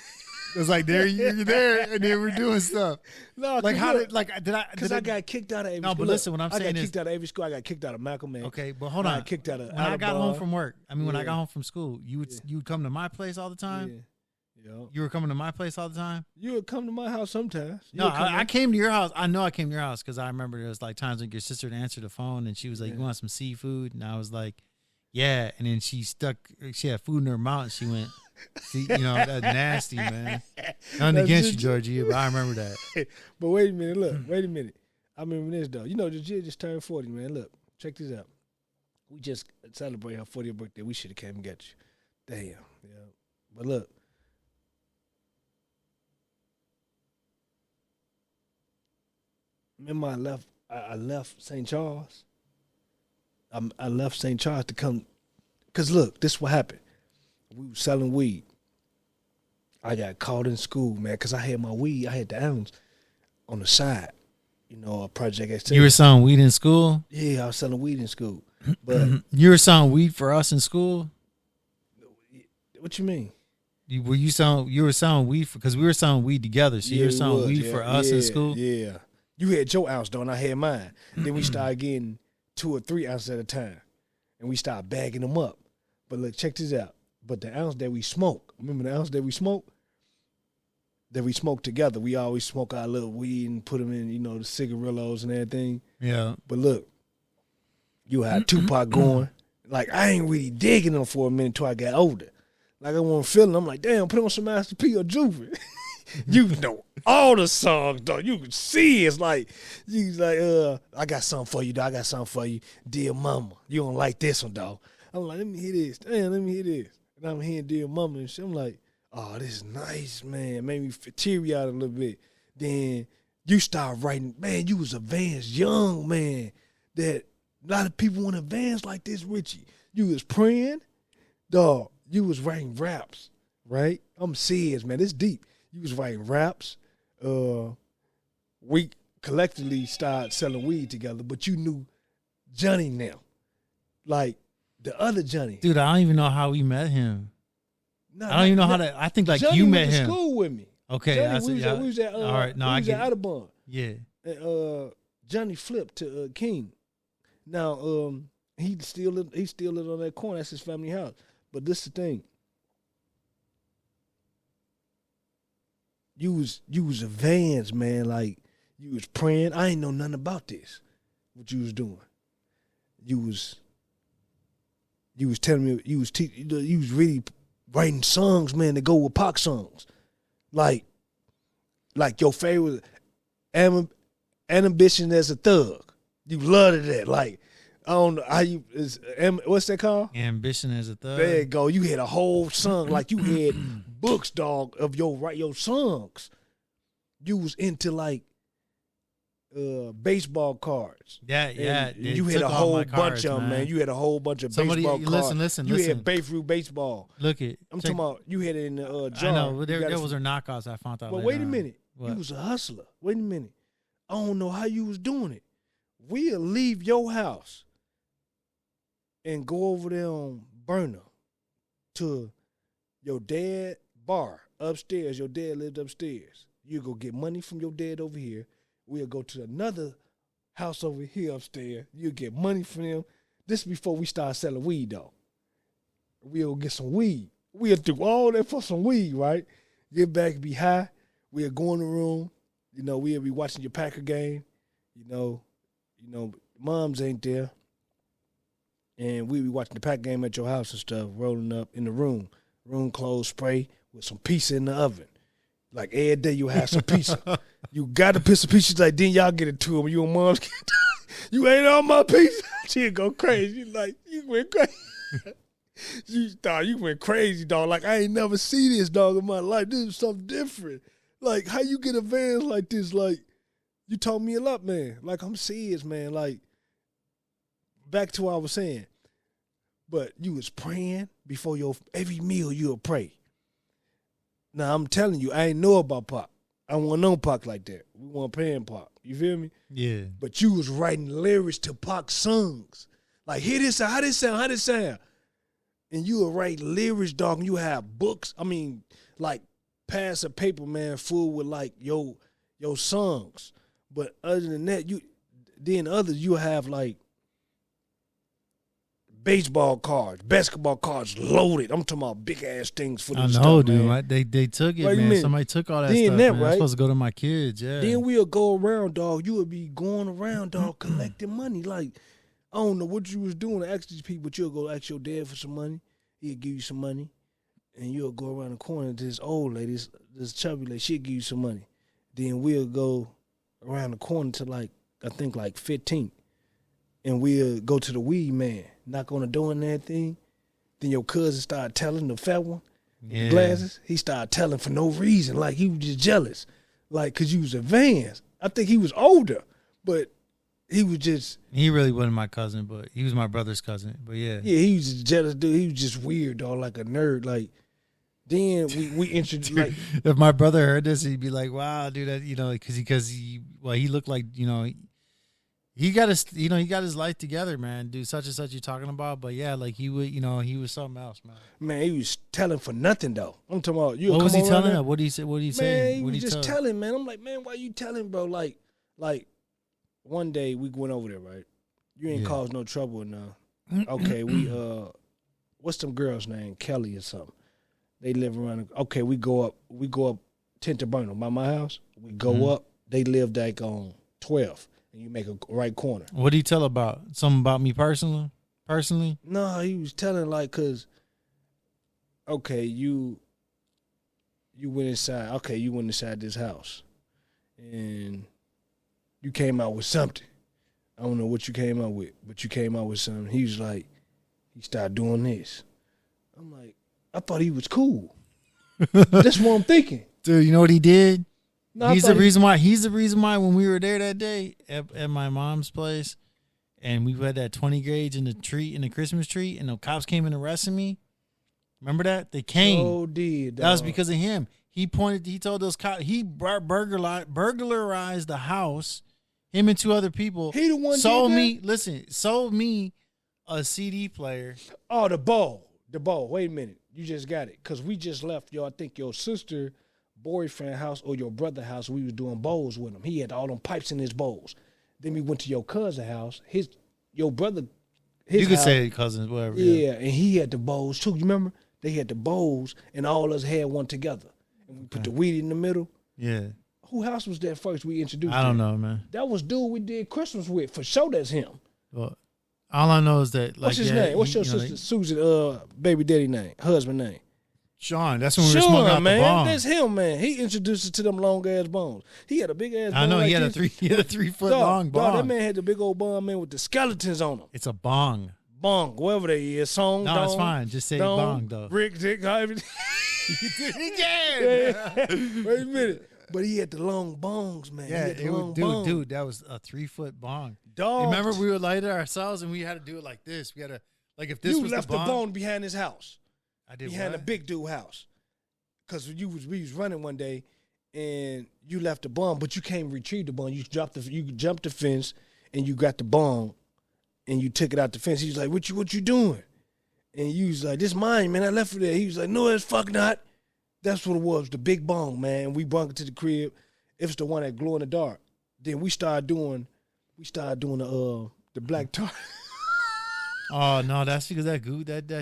it's like you're there, and then we're doing stuff. No, like how did I? Because I got kicked out of every school. No, but listen, what I'm saying is, I got kicked out of every school. I got kicked out of Malcolm X. Okay, but hold on. I got kicked out of. When I got home from work, when I got home from school, you would come to my place all the time. Yeah. Yep. You were coming to my place all the time? You would come to my house sometimes. I came to your house. I know I came to your house because I remember there was like times when your sister would answer the phone and she was like, "You want some seafood?" And I was like, "Yeah." And then she had food in her mouth and she went, "See, you know, that's nasty, man." Nothing against you, Georgia, but I remember that. But wait a minute, look, wait a minute. I remember this though. You know, the kid just turned 40, man. Look, check this out. We just celebrated her 40th birthday. We should have came and got you. Damn. Yeah. But look. Remember I left St. Charles. I left St. Charles to come, because look, this is what happened. We were selling weed. I got caught in school, man, because I had my weed. I had the ounce on the side, you know, a Project X. You were selling weed in school? Yeah, I was selling weed in school. But you were selling weed for us in school? What you mean? You were selling weed because we were selling weed together. So you were selling weed for us in school? Yeah. You had your ounce, though, and I had mine. Then we started getting 2 or 3 ounces at a time. And we started bagging them up. But look, check this out. But the ounce that we smoke, remember the ounce that we smoke? That we smoke together. We always smoke our little weed and put them in, you know, the cigarillos and everything. Yeah. But look, you had Tupac going. Like, I ain't really digging them for a minute until I got older. Like, I wasn't feeling. I'm like, damn, put on some Master P or Juvie. You know all the songs, though. You can see it's like, I got something for you, dog. I got something for you. Dear Mama, you don't like this one, dog. I'm like, let me hear this. Damn, let me hear this. And I'm hearing Dear Mama and shit. I'm like, oh, this is nice, man. Made me teary out a little bit. Then you start writing, man, you was advanced young, man. That a lot of people want to advance like this, Richie. You was praying, dog. You was writing raps, right? I'm serious, man. It's deep. You was writing raps. We collectively started selling weed together, but you knew Johnny now. Like the other Johnny. Dude, I don't even know how we met him. I don't even know how to. I think like Johnny you met went to him. School with me. Okay, Johnny, we was at all right. No, I get Audubon. Yeah. And Johnny flipped to King. Now he still live on that corner. That's his family house. But this is the thing. You was advanced, man. Like you was praying. I ain't know nothing about this. what you was doing. You was telling me you was really writing songs, man, to go with Pac songs. Like your favorite Ambition as a Thug. You loved that. Like, I don't know how you what's that called? Ambition as a Thug. There you go. You had a whole song, like you had books, dog, of your songs. You was into like baseball cards. Yeah. You had a whole bunch of them, man. You had a whole bunch of baseball cards. Listen. You had Babe Ruth baseball. Look it. I'm talking about you had it in the jar. I know, there was knockoffs I found out. But wait a minute. What? You was a hustler. Wait a minute. I don't know how you was doing it. We'll leave your house and go over there on Burner to your dad bar upstairs. Your dad lived upstairs. You go get money from your dad over here. We'll go to another house over here upstairs. You'll get money from them. This is before we start selling weed, though. We'll get some weed. We'll do all that for some weed, right? Get back, be high. We'll go in the room. You know, we'll be watching your Packer game. You know, moms ain't there. And we'll be watching the Packer game at your house and stuff, rolling up in the room. Room clothes spray with some pizza in the oven. Like every day you have some pizza. You got to put some pizza, like then y'all get it to them. You and moms get you ate all my pizza. She'll go crazy. Like, you went crazy. You went crazy, dog. Like, I ain't never seen this, dog, in my life. This is something different. Like, how you get a van like this? Like, you taught me a lot, man. Like, I'm serious, man. Like, back to what I was saying. But you was praying before every meal you would pray. Now, I'm telling you, I ain't know about Pac. I don't want no Pac like that. We want paying Pac. You feel me? Yeah. But you was writing lyrics to Pac songs. Like, hear this, how this sound? And you would write lyrics, dog, and you have books. I mean, like, pass a paper, man, full with, like, your songs. But other than that, you have, like, baseball cards, basketball cards loaded. I'm talking about big ass things for them. I know, stuff, dude. man. They took it, man. Somebody took all that stuff. Man. Right? I'm supposed to go to my kids, yeah. Then we'll go around, dog. You would be going around, dog, collecting money. Like, I don't know what you was doing to ask these people, but you'll go ask your dad for some money. He'll give you some money. And you'll go around the corner to this old lady, this chubby lady, she'll give you some money. Then we'll go around the corner to, like, I think, like 15th. And we'll go to the weed man, knock on the door and everything. Then your cousin started telling, the fat one, yeah. Glasses, he started telling for no reason. Like, he was just jealous. Like, because you was advanced. I think he was older, but he was just. He really wasn't my cousin, but he was my brother's cousin. But yeah. Yeah, he was just jealous, dude. He was just weird, dog, like a nerd. Like, then we introduced, like. If my brother heard this, he'd be like, wow, dude, that, you know, because he looked like, you know, he got his life together, man. Dude, such and such you're talking about, but yeah, like he would, you know, he was something else, man. Man, he was telling for nothing though. I'm talking about you. What was he telling? What did he say? What did he say? Man, he was just telling, man. I'm like, man, why you telling, bro? Like one day we went over there, right? You ain't caused no trouble enough. Okay, we what's them girls' name? Kelly or something. They live around. Okay, we go up Tinter Burnham by my house. We go up. They live like on 12th. And you make a right corner. What did he tell about? Something about me personally? No, he was telling like, cause, okay, you went inside. Okay, you went inside this house, and you came out with something. I don't know what you came out with, but you came out with something. He was like, he started doing this. I'm like, I thought he was cool. That's what I'm thinking. Dude, you know what he did? No, He's the reason why when we were there that day at my mom's place and we had that 20 gauge in the Christmas tree and the cops came and arrested me. Remember that? They came. Oh, did. That was because of him. He told those cops, he burglarized the house, him and two other people. He the one sold me a CD player. Oh, the bowl. Wait a minute. You just got it. Because we just left, I think your sister boyfriend house or your brother house. We was doing bowls with him. He had all them pipes in his bowls. Then we went to your cousin house. Your brother, you could house, say cousins, whatever. Yeah, and he had the bowls too. You remember? They had the bowls, and all of us had one together. And we put the weed in the middle. Yeah. Who house was that first we introduced? I don't know, man. That was dude we did Christmas with. For sure, that's him. Well, all I know is that, like, What's his name? What's your sister Susan baby daddy name? Husband name? Sean. That's when we were smoking out man. the bomb. That's him, man. He introduced us to them long ass bones. He had a big ass. I know like he had this. he had a 3 foot long bong. That man had the big old bomb, man, with the skeletons on him. It's a bong. Bong, whatever they is. Song. No, dong, it's fine. Just say dong, bong though. Rick, Dick, everything. You did it again. Wait a minute. But he had the long bongs, man. Yeah, he had the long bongs. dude, that was a 3 foot bong. Dog. Remember, we would light it ourselves, and we had to do it like this. We had to, like, if this you was left the bong behind his house. I did behind what? the big dude house. Because we was running one day, and you left the bong, but you can't retrieve the bong. You jumped the fence, and you got the bong, and you took it out the fence. He was like, what you doing? And you was like, this mine, man. I left it there. He was like, no, it's fuck not. That's what it was, the big bong, man. We brought it to the crib. It was the one that glow in the dark. Then we started doing the black tar. Oh no, that's because that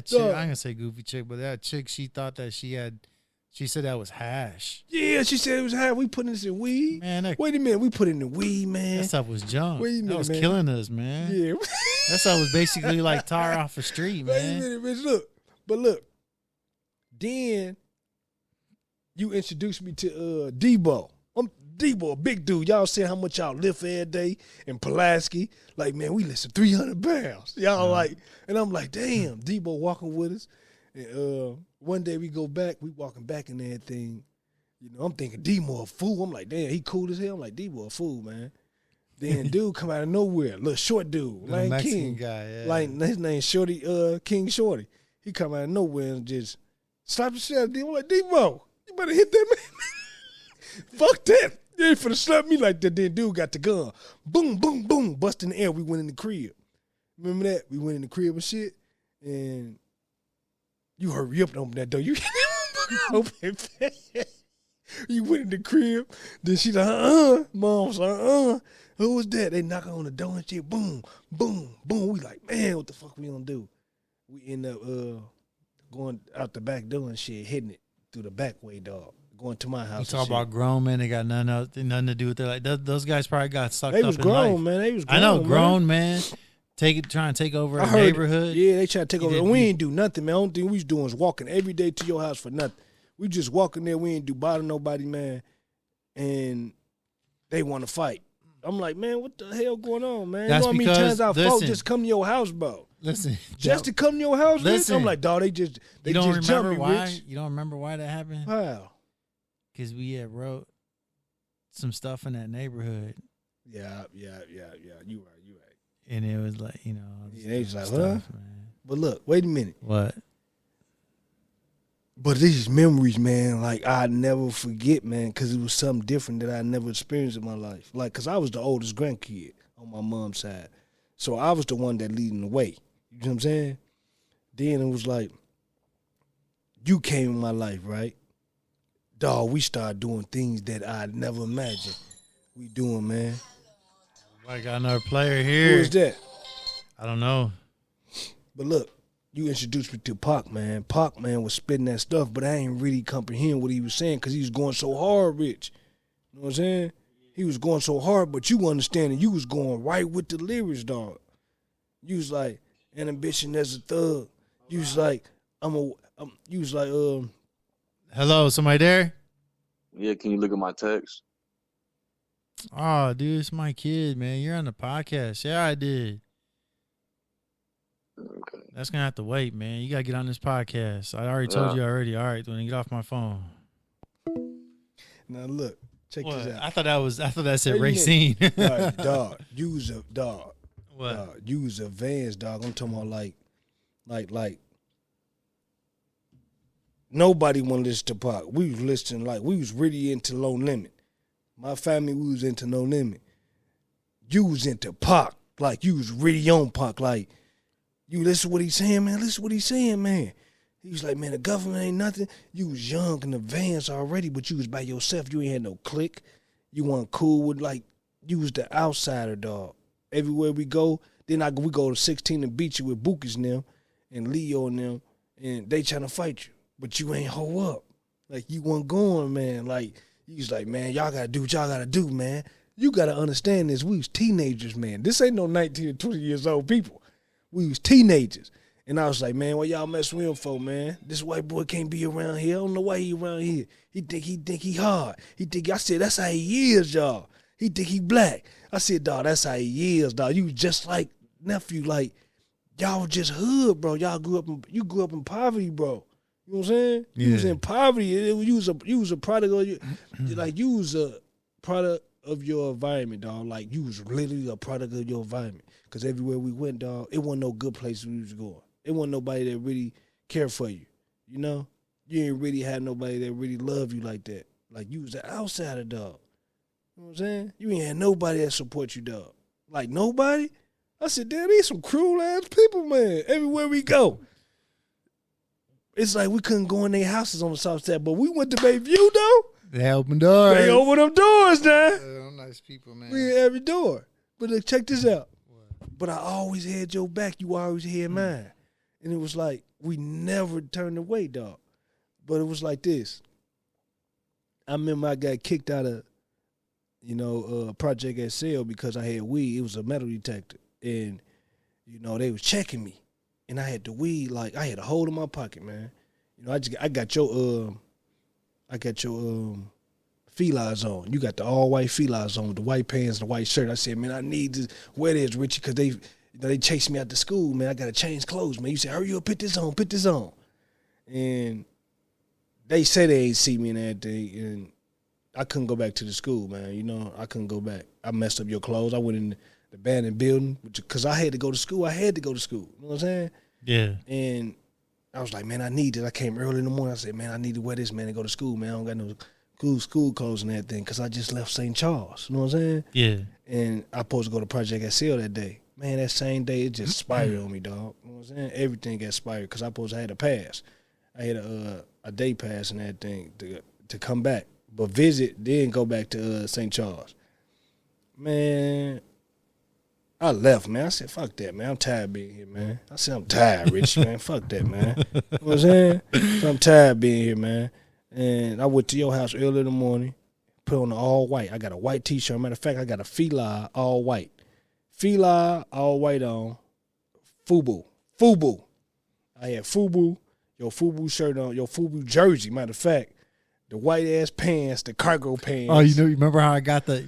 chick. I ain't gonna say goofy chick, but that chick, she thought that she said that was hash. Yeah, she said it was hash. We put this in weed. Man, wait a minute, we put it in the weed, man. That stuff was junk. Wait a minute, that was man. killing us, man. Yeah. That stuff was basically like tar off the street, man. Wait a minute, bitch. Look. Then you introduced me to Debo. I'm Debo, a big dude. Y'all saying how much y'all lift every day in Pulaski. Like, man, we listen 300 pounds. Y'all like, and I'm like, damn, Debo walking with us. And one day we go back, we walking back and everything. You know, I'm thinking Debo a fool. I'm like, damn, he cool as hell. I'm like, Debo a fool, man. Then dude come out of nowhere, little short dude, Lane Mexican King. guy, yeah. Like, his name Shorty, King Shorty. He come out of nowhere and just slap the shit out of Debo. I'm like, Debo, you better hit that man. Fuck that. You ain't finna slap me like that. Then dude got the gun. Boom, boom, boom. Bust in the air. We went in the crib. Remember that? We went in the crib and shit. And you hurry up and open that door. You open it. You went in the crib. Then she like, Mom's like, who was that? They knock on the door and shit. Boom, boom, boom. We like, man, what the fuck we gonna do? We end up going out the back door and shit, hitting it through the back way, dog. Going to my house. You talk about grown men, they got nothing to do with it. Like those guys probably got sucked They up was in grown, life. man. They was grown. I know, grown man. Trying to take over a neighborhood. Yeah, they try to take over. And we ain't do nothing, man. The only thing we was doing was walking every day to your house for nothing. We just walking there. We ain't do bother nobody, man. And they want to fight. I'm like, man, what the hell going on, man? That's you know how many times our folks just come to your house, bro? Listen, just to come to your house, listen. Rich? I'm like, dog, they just remember me, why? Rich. You don't remember why that happened? How? Because we had wrote some stuff in that neighborhood. Yeah. You right. And it was like, they was like, stuff, man. But look, wait a minute. What? But these memories, man, like I never forget, man, because it was something different that I never experienced in my life. Like, because I was the oldest grandkid on my mom's side. So I was the one that leading the way. You know what I'm saying? Then it was like, you came in my life, right? Dog, we started doing things that I never imagined we doing, man. I got another player here. Who is that? I don't know. But look, you introduced me to Pac, man. Pac, man, was spitting that stuff, but I ain't really comprehend what he was saying because he was going so hard, Rich. You know what I'm saying? He was going so hard, but you understanding you was going right with the lyrics, dog. You was like, an ambition as a thug. You was like, you was like, Hello, somebody there? Yeah, can you look at my text? Oh, dude, it's my kid, man. You're on the podcast. Yeah, I did. Okay. That's gonna have to wait, man. You gotta get on this podcast. I already told you already. All right, when you get off my phone. Now look, check What? this out. I thought that said Racine. Right, dog, you was a dog. What? Dog, you was advanced, dog. I'm talking about like. Nobody want to listen to Pac. We was listening we was really into Low Limit. My family, we was into No Limit. You was into Pac. Like, you was really on Pac. Like, you listen to what he's saying, man. Listen to what he's saying, man. He was like, man, the government ain't nothing. You was young and advanced already, but you was by yourself. You ain't had no clique. You weren't cool with, you was the outsider, dog. Everywhere we go, then we go to 16 and beat you with Bookies and them and Leo and them, and they trying to fight you. But you ain't hoe up. Like, you weren't going, man. Like, He was like, man, y'all gotta do what y'all gotta do, man. You gotta understand this. We was teenagers, man. This ain't no 19 or 20 years old people. We was teenagers. And I was like, man, what y'all messing with him for, man? This white boy can't be around here. I don't know why he around here. He think he hard. I said, that's how he is, y'all. He think he black. I said, dog, that's how he is, dog. You just like nephew, like, y'all was just hood, bro. You grew up in poverty, bro. You know what I'm saying? Yeah. You was in poverty. You was a product of you was a product of your environment, dog. Like, you was literally a product of your environment. Because everywhere we went, dog, it wasn't no good place we was going. It wasn't nobody that really cared for you, you know? You ain't really had nobody that really loved you like that. Like, you was an outsider, dog. You know what I'm saying? You ain't had nobody that support you, dog. Like, nobody? I said, damn, these some cruel-ass people, man. Everywhere we go. It's like we couldn't go in their houses on the south side, but we went to Bayview, though. They opened doors. They opened them doors, now. Them nice people, man. We in every door. But check this out. But I always had your back. You always had mine. And it was like, we never turned away, dog. But it was like this. I remember I got kicked out of, Project XL because I had weed. It was a metal detector. And, they was checking me. And I had the weed, like, I had a hole in my pocket, man. I got your felines on. You got the all-white felines on with the white pants and the white shirt. I said, man, I need to wear this, Richie, because they chased me out to school, man. I got to change clothes, man. You said, hurry up, put this on. And they said they ain't see me and everything, and I couldn't go back to the school, man. I couldn't go back. I messed up your clothes. I went in the abandoned building because I had to go to school. You know what I'm saying? Yeah. And I was like, man, I need it. I came early in the morning. I said, man, I need to wear this, man, and go to school, man. I don't got no school clothes and everything because I just left St. Charles. You know what I'm saying? Yeah. And I supposed to go to Project SL that day. Man, that same day, it just spiraled on me, dog. You know what I'm saying? Everything got spiraled because I had a pass. I had a day pass and everything to come back. But visit, then go back to St. Charles. Man, I left, man. I said, fuck that, man. I'm tired of being here, man. I said, I'm tired, Rich, man. Fuck that, man. You know what I'm saying? So I'm tired of being here, man. And I went to your house early in the morning, put on the all white. I got a white T-shirt. Matter of fact, I got a Fila all white. Fila all white on. Fubu. I had Fubu, your Fubu shirt on, your Fubu jersey. Matter of fact, the white ass pants, the cargo pants. Oh, remember how I got the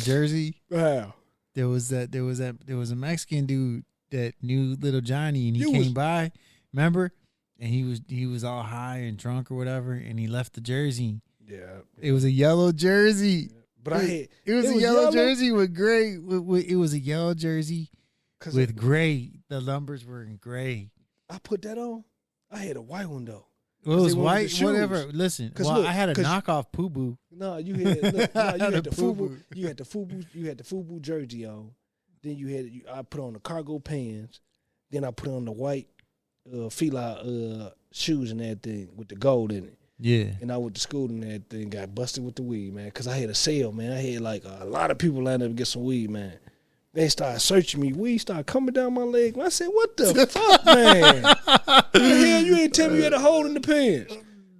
jersey? Wow. There was a Mexican dude that knew Little Johnny, and he came by, remember? And he was all high and drunk or whatever, and he left the jersey. Yeah. It was a yellow jersey. But it was a yellow jersey with gray. It was a yellow jersey with gray. The numbers were in gray. I put that on. I had a white one though. Well, it was white, whatever. Listen, I had a knockoff Poo-Boo. No, you had the Fubu. You had the Fubu jersey on. Then I put on the cargo pants. Then I put on the white Fila shoes and everything with the gold in it. Yeah. And I went to school and everything, got busted with the weed, man. Because I had a sale, man. I had like a lot of people lined up to get some weed, man. They started searching me. Weed started coming down my leg. I said, what the fuck, man? What the hell, you ain't tell me you had a hole in the pants?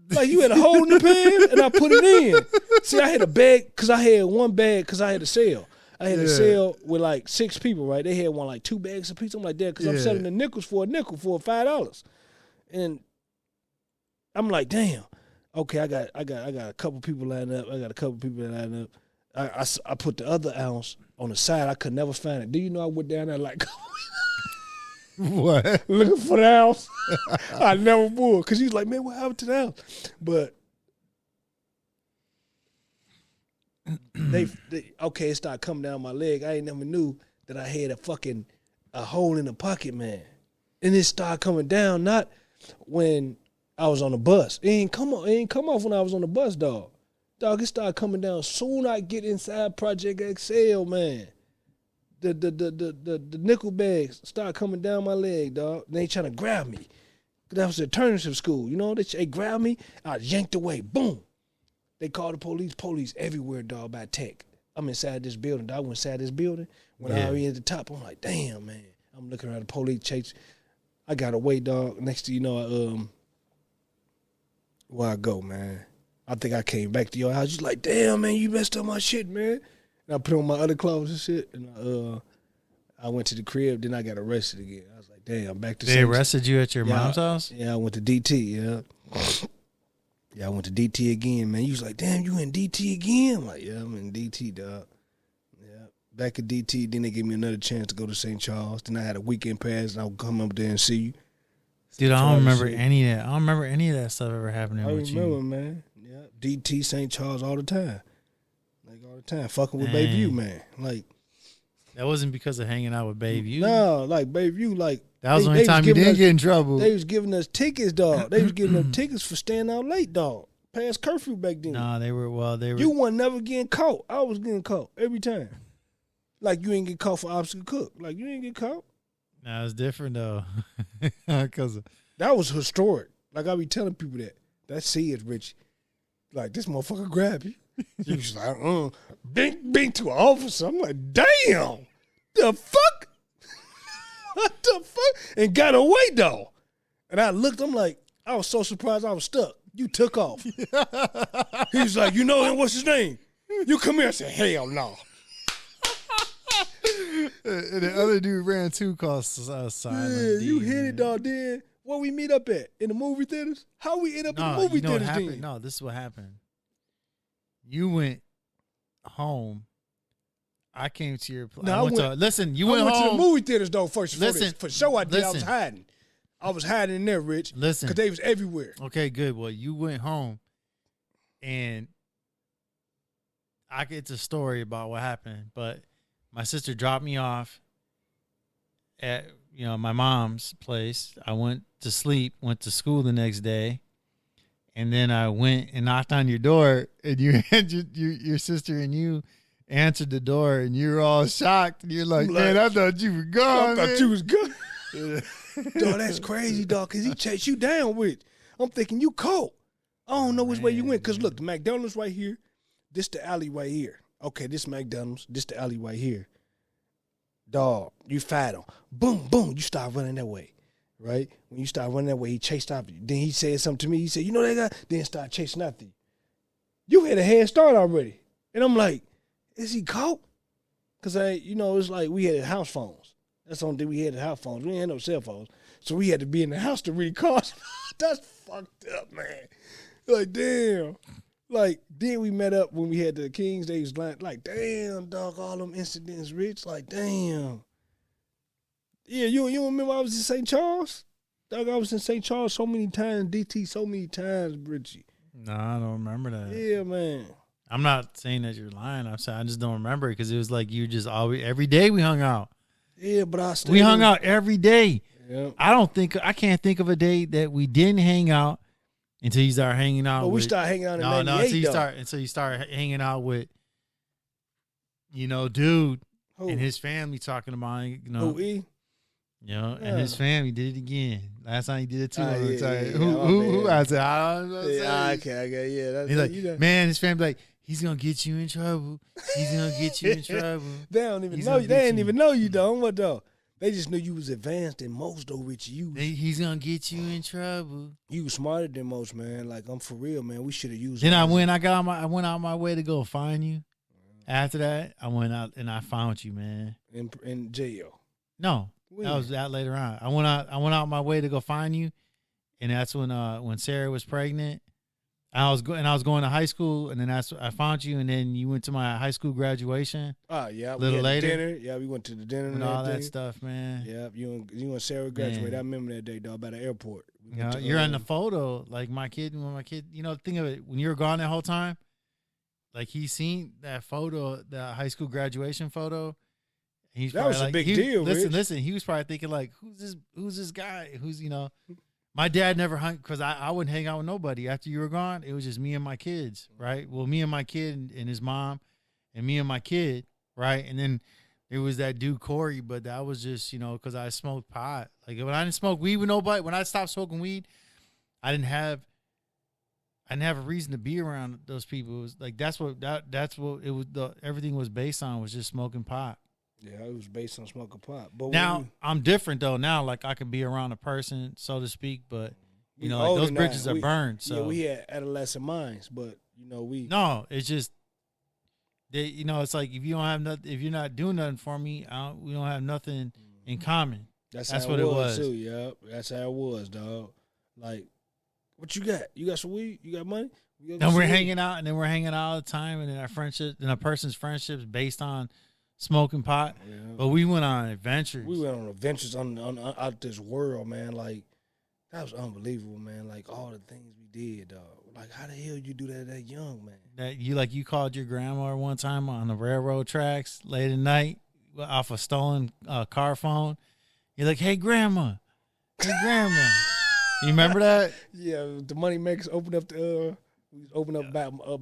Like, you had a hole in the pants, and I put it in. See, I had a bag, because I had one bag, because I had a sale. I had a sale with like 6 people, right? They had one like 2 bags a piece, something like that, because I'm selling the nickels for a nickel for $5. And I'm like, damn. Okay, I got a couple people lined up. I put the other ounce on the side. I could never find it. Do you know I went down there like what? Looking for the ounce? I never would, because he's like, man, what happened to the ounce? But it started coming down my leg. I ain't never knew that I had a hole in the pocket, man. And it started coming down, not when I was on the bus. It ain't come off when I was on the bus, dog. Dog, it started coming down soon I get inside Project XL, man. The nickel bags started coming down my leg, dog. They trying to grab me. That was alternative school. You know, they grabbed me. I yanked away. Boom. They called the police everywhere, dog, by tech. I'm inside this building. Dog, I went inside this building. When I already at the top, I'm like, damn, man. I'm looking around the police chase. I got away, dog. Next thing you know, where I go, man. I think I came back to your house. You like, damn, man, you messed up my shit, man. And I put on my other clothes and shit. And I went to the crib. Then I got arrested again. I was like, damn, I'm back to They arrested you at your mom's house? Yeah, I went to DT, yeah. Yeah, I went to DT again, man. You was like, damn, you in DT again? I'm like, yeah, I'm in DT, dog. Yeah, back at DT. Then they gave me another chance to go to St. Charles. Then I had a weekend pass, and I would come up there and see you. Dude, I don't remember any of that. I don't remember any of that stuff ever happening with you. I remember, man. Yeah, DT, St. Charles all the time. Like, all the time. Fucking with Bayview, man. Like, that wasn't because of hanging out with Bayview. No, like, Bayview, like. That was the only time you didn't get in trouble. They was giving us tickets, dog. They was giving us tickets for staying out late, dog. Past curfew back then. Nah, they were. You weren't never getting caught. I was getting caught every time. Like, you ain't get caught for obstacle cook. Like, you ain't get caught. Nah, it's different, though. Because that was historic. Like, I be telling people that. That is Richie. Like, this motherfucker grab you. You was like, bing to an officer. I'm like, damn. The fuck? What the fuck? And got away, though. And I looked, I'm like, I was so surprised I was stuck. You took off. He was like, you know him, what's his name? You come here. I said, hell no. And the other dude ran too called Silent Yeah, D, you hit man. it, dog. Then where we meet up at? In the movie theaters? How we end up in the movie you know what theaters happened? then? No, this is what happened. You went home. I came to your place. Listen, you went home. to the movie theaters, though, first. Listen, for sure I did. I was listen. hiding. I was hiding in there, Rich. Listen. Because they was everywhere. Okay, good. Well, you went home, and I get the story about what happened, but my sister dropped me off at my mom's place. I went to sleep, went to school the next day, and then I went and knocked on your door, and you and your sister and you answered the door, and you were all shocked, and you're like, man, I thought you were gone. I thought you was good. Dog, that's crazy, dog, because he chased you down with. I'm thinking you caught. I don't know which way you went, because look, the McDonald's right here. This the alley right here. Okay, this McDonald's. This the alley right here. Dog, you fight him. Boom, boom, you start running that way, right? When you start running that way, he chased after you. Then he said something to me. He said, you know that guy? Then start chasing after you. You had a head start already. And I'm like, is he caught? Because, it's like we had house phones. That's the only thing we had, house phones. We didn't have no cell phones. So we had to be in the house to really call. That's fucked up, man. Like, damn. Like, then we met up when we had the Kings. They was like, damn, dog, all them incidents, Rich. Like, damn. Yeah, you remember I was in St. Charles? Dog, I was in St. Charles so many times, DT so many times, Richie. No, I don't remember that. Yeah, man. I'm not saying that you're lying. I'm saying I just don't remember it because it was like you just always, every day we hung out. Yeah, but we hung out every day. Yeah. I can't think of a day that we didn't hang out until you start hanging out. We start hanging out in 98, until you start hanging out with, dude and his family talking about, Who, and his family did it again. Last time he did it too. Yeah, who? I said, I don't know. Yeah, He's like, man, his family like, he's gonna get you in trouble. He's gonna get you in trouble. They don't even know you. They didn't even know you, though. What though? They just knew you was advanced than most, though, Rich. He's gonna get you in trouble. You was smarter than most, man. Like, I'm for real, man. We should have used. Then I went out my way to go find you. After that, I went out and I found you, man. In jail. No. That was that later on. I went out my way to go find you, and that's when Sarah was pregnant. I was going to high school, and then I found you, and then you went to my high school graduation. Oh yeah, a little later. Dinner. Yeah, we went to the dinner and all that stuff, man. Yeah, you and Sarah graduated. I remember that day, dog, by the airport. You're in the photo, like when my kid. Think of it when you were gone that whole time. Like he seen that photo, the high school graduation photo. That was a big deal. Listen. He was probably thinking like, who's this guy? My dad never hung because I wouldn't hang out with nobody after you were gone. It was just me and my kids, right? Well, me and my kid and his mom, and me and my kid, right? And then there was that dude Corey, but that was just because I smoked pot. Like when I didn't smoke weed with nobody, when I stopped smoking weed, I didn't have a reason to be around those people. It was like that's what it was. Everything was based on was just smoking pot. Yeah, it was based on smoking pot. But now I'm different though. Now, like I could be around a person, so to speak, but You know, like those bridges are burned. So we had adolescent minds, but you know no, it's just you know, it's like if you don't have nothing, if you're not doing nothing for me, we don't have nothing in common. That's what it was. Too. Yep, that's how it was, dog. Like, what you got? You got some weed? You got money? And we're hanging out, and then we're hanging out all the time, and then our friendship, and a person's friendship is based on smoking pot. Yeah. But we went on adventures. We went on adventures on out this world, man. Like, that was unbelievable, man. Like, all the things we did, dog. Like, how the hell you do that young, man? That you called your grandma one time on the railroad tracks late at night off a stolen car phone. You're like, hey, grandma. Hey, grandma. You remember that? Yeah, the money makers opened up the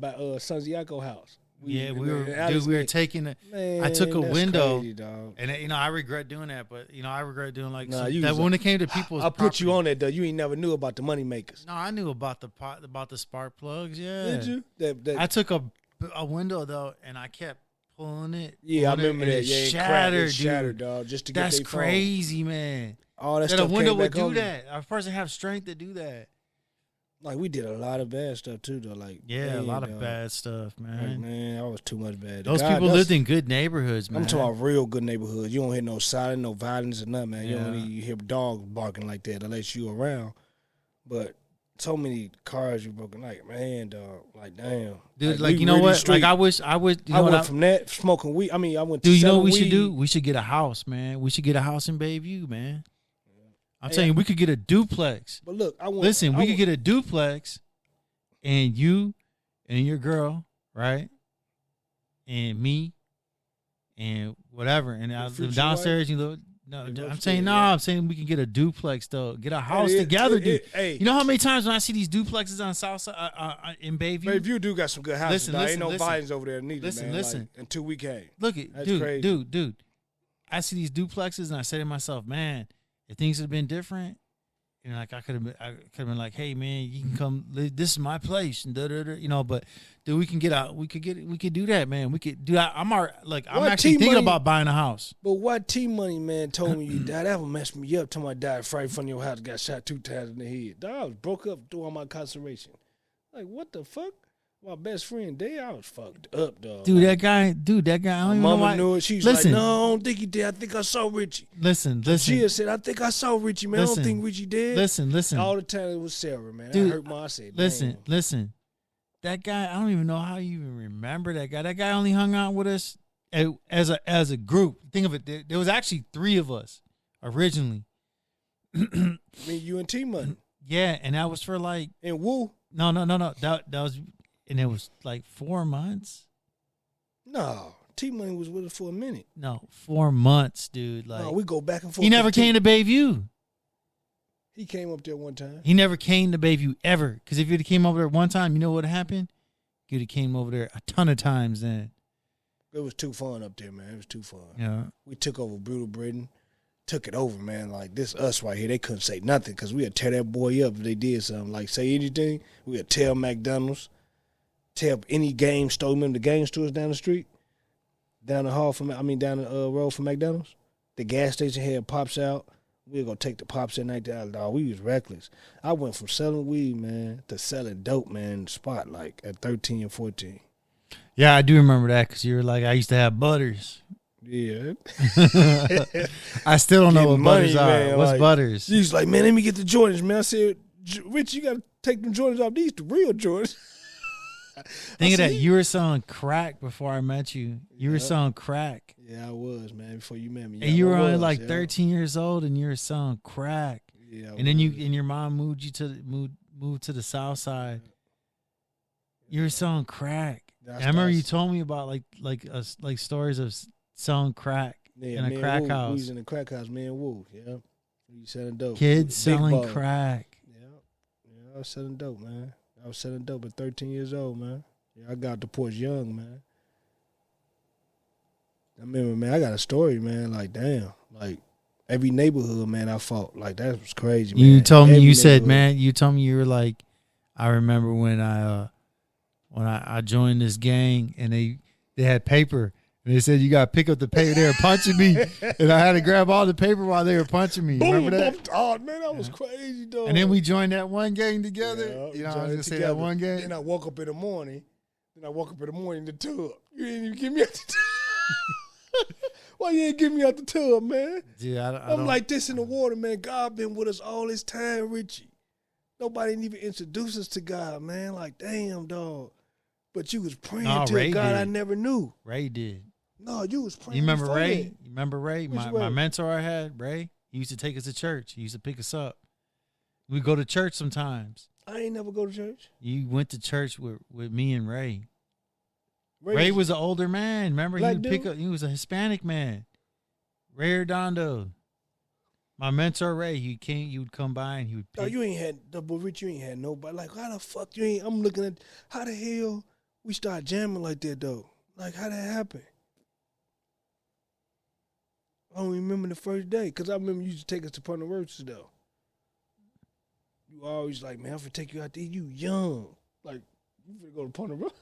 by Santiago house. We were taking it. I took a window, crazy, and you know I regret doing that. But you know I regret doing like that when it came to people's. I put you on that though. You ain't never knew about the money makers. No, I knew about the spark plugs. Yeah, did you? I took a window though, and I kept pulling it. Yeah, I remember that. Yeah, it shattered, dog. Just to get that's crazy, man. All that stuff. A window would do that. A person have strength to do that. Like, we did a lot of bad stuff, too, though. Like, a lot of bad stuff, man. Like, man, that was too much bad. Those people lived in good neighborhoods, man. I'm talking about real good neighborhoods. You don't hear no silence, no violence or nothing, man. You don't even hear dogs barking like that unless you around. But so many cars you broken, like, man, dog. Like, damn. Dude, like you know what? Like, I would. I went from that, smoking weed. I mean, I went to dude, you know what we should do? We should get a house, man. We should get a house in Bayview, man. I'm telling you, we could get a duplex. But look, we could get a duplex, and you and your girl, right, and me, and whatever, and I live downstairs. You live. No, I'm saying we can get a duplex though. Get a house together, dude. You know how many times when I see these duplexes on Southside in Bayview? Bayview do got some good houses. Ain't no vines over there neither, man. Listen. Like, until we came. Look at dude. I see these duplexes and I say to myself, man. If things had been different, you know, like I could have been like, hey man, you can come. This is my place, and you know. But dude, we could do that, man. We could do that. I'm actually thinking about buying a house. But what T-Money man told me you died? That would mess me up. Till I died right in front of your house, got shot 2 times in the head. Dog, I was broke up doing my incarceration. Like, what the fuck? My best friend, I was fucked up, dog. Dude, that guy, I don't even know why. Knew it. She was like, no, I don't think he did. I think I saw Richie. Listen. Gia said, I think I saw Richie, man. I don't think Richie did. Listen. All the time it was Sarah, man. Dude, I hurt my said, listen. That guy, I don't even know how you even remember that guy. That guy only hung out with us as a group. Think of it. There was actually 3 of us originally. Me, you, and T-Money. Yeah, and that was for like. And Woo. No. That was. And it was like 4 months. No, T-Money was with us for a minute. No, 4 months, dude. Like, no, we go back and forth. He never came to Bayview. He came up there one time. He never came to Bayview ever. Because if you'd have came over there one time, you know what happened? You'd have came over there a ton of times then. It was too fun up there, man. It was too fun. Yeah. We took over Brutal Britain. Took it over, man. Like, this us right here, they couldn't say nothing because we would tear that boy up if they did something. Like, say anything, we would tell McDonald's. Tell any game store. Remember the game stores down the street, down the road from McDonald's. The gas station had pops out. We were gonna take the pops that night. Dog, we was reckless. I went from selling weed, man, to selling dope, man. In the spot like at 13 and 14. Yeah, I do remember that because you were like, I used to have butters. Yeah. I still don't know what butters are. Man, what's like, butters? He was like, man, let me get the Jordans, man. I said, Rich, you gotta take them Jordans off. These the real Jordans. Think of that. You were selling crack before I met you. You were selling crack. Yeah, I was, man, before you met me. And you were only like 13 years old and you were selling crack. Yeah. And then your mom moved you to the south side. You were selling crack. I remember you told me about like stories of selling crack in a crack house. We was in a crack house, me and Woo. Yeah. We selling dope. Kids selling crack. Yeah, I was selling dope, man. I was selling dope at 13 years old, man. Yeah, I got the porch young, man. I remember, man, I got a story, man. Like, damn. Like, every neighborhood, man, I fought. Like, that was crazy, man. You told me, you said, man, you told me you were like, I remember when I joined this gang and they had paper. And And they said you got to pick up the paper. They were punching me, and I had to grab all the paper while they were punching me. Boom, Remember that? Oh man, that was crazy, dog. And then we joined that one gang together. Yeah, You know, I was gonna say that one gang. Then I woke up in the morning. In the tub. You didn't even get me out the tub. Why you ain't get me out the tub, man? Yeah, I'm like this in the water, man. God been with us all this time, Richie. Nobody didn't even introduce us to God, man. Like, damn, dog. But you was praying to a God I never knew. Ray did. No, you was praying. You remember Ray? That. You remember Ray? My mentor I had, Ray. He used to take us to church. He used to pick us up. We go to church sometimes. I ain't never go to church. You went to church with me and Ray. Ray was an older man. Remember, he would pick up. He was a Hispanic man. Ray Redondo. My mentor Ray, he would come by and he would pick. Oh, you ain't had double Rich. You ain't had nobody. Like, how the fuck you ain't? I'm looking at how the hell we start jamming like that though. Like, how that happen? I don't remember the first day because I remember you used to take us to Punta Roaches though. You always like, man, I'm finna take you out there. You young, like you finna go to Punta Roaches.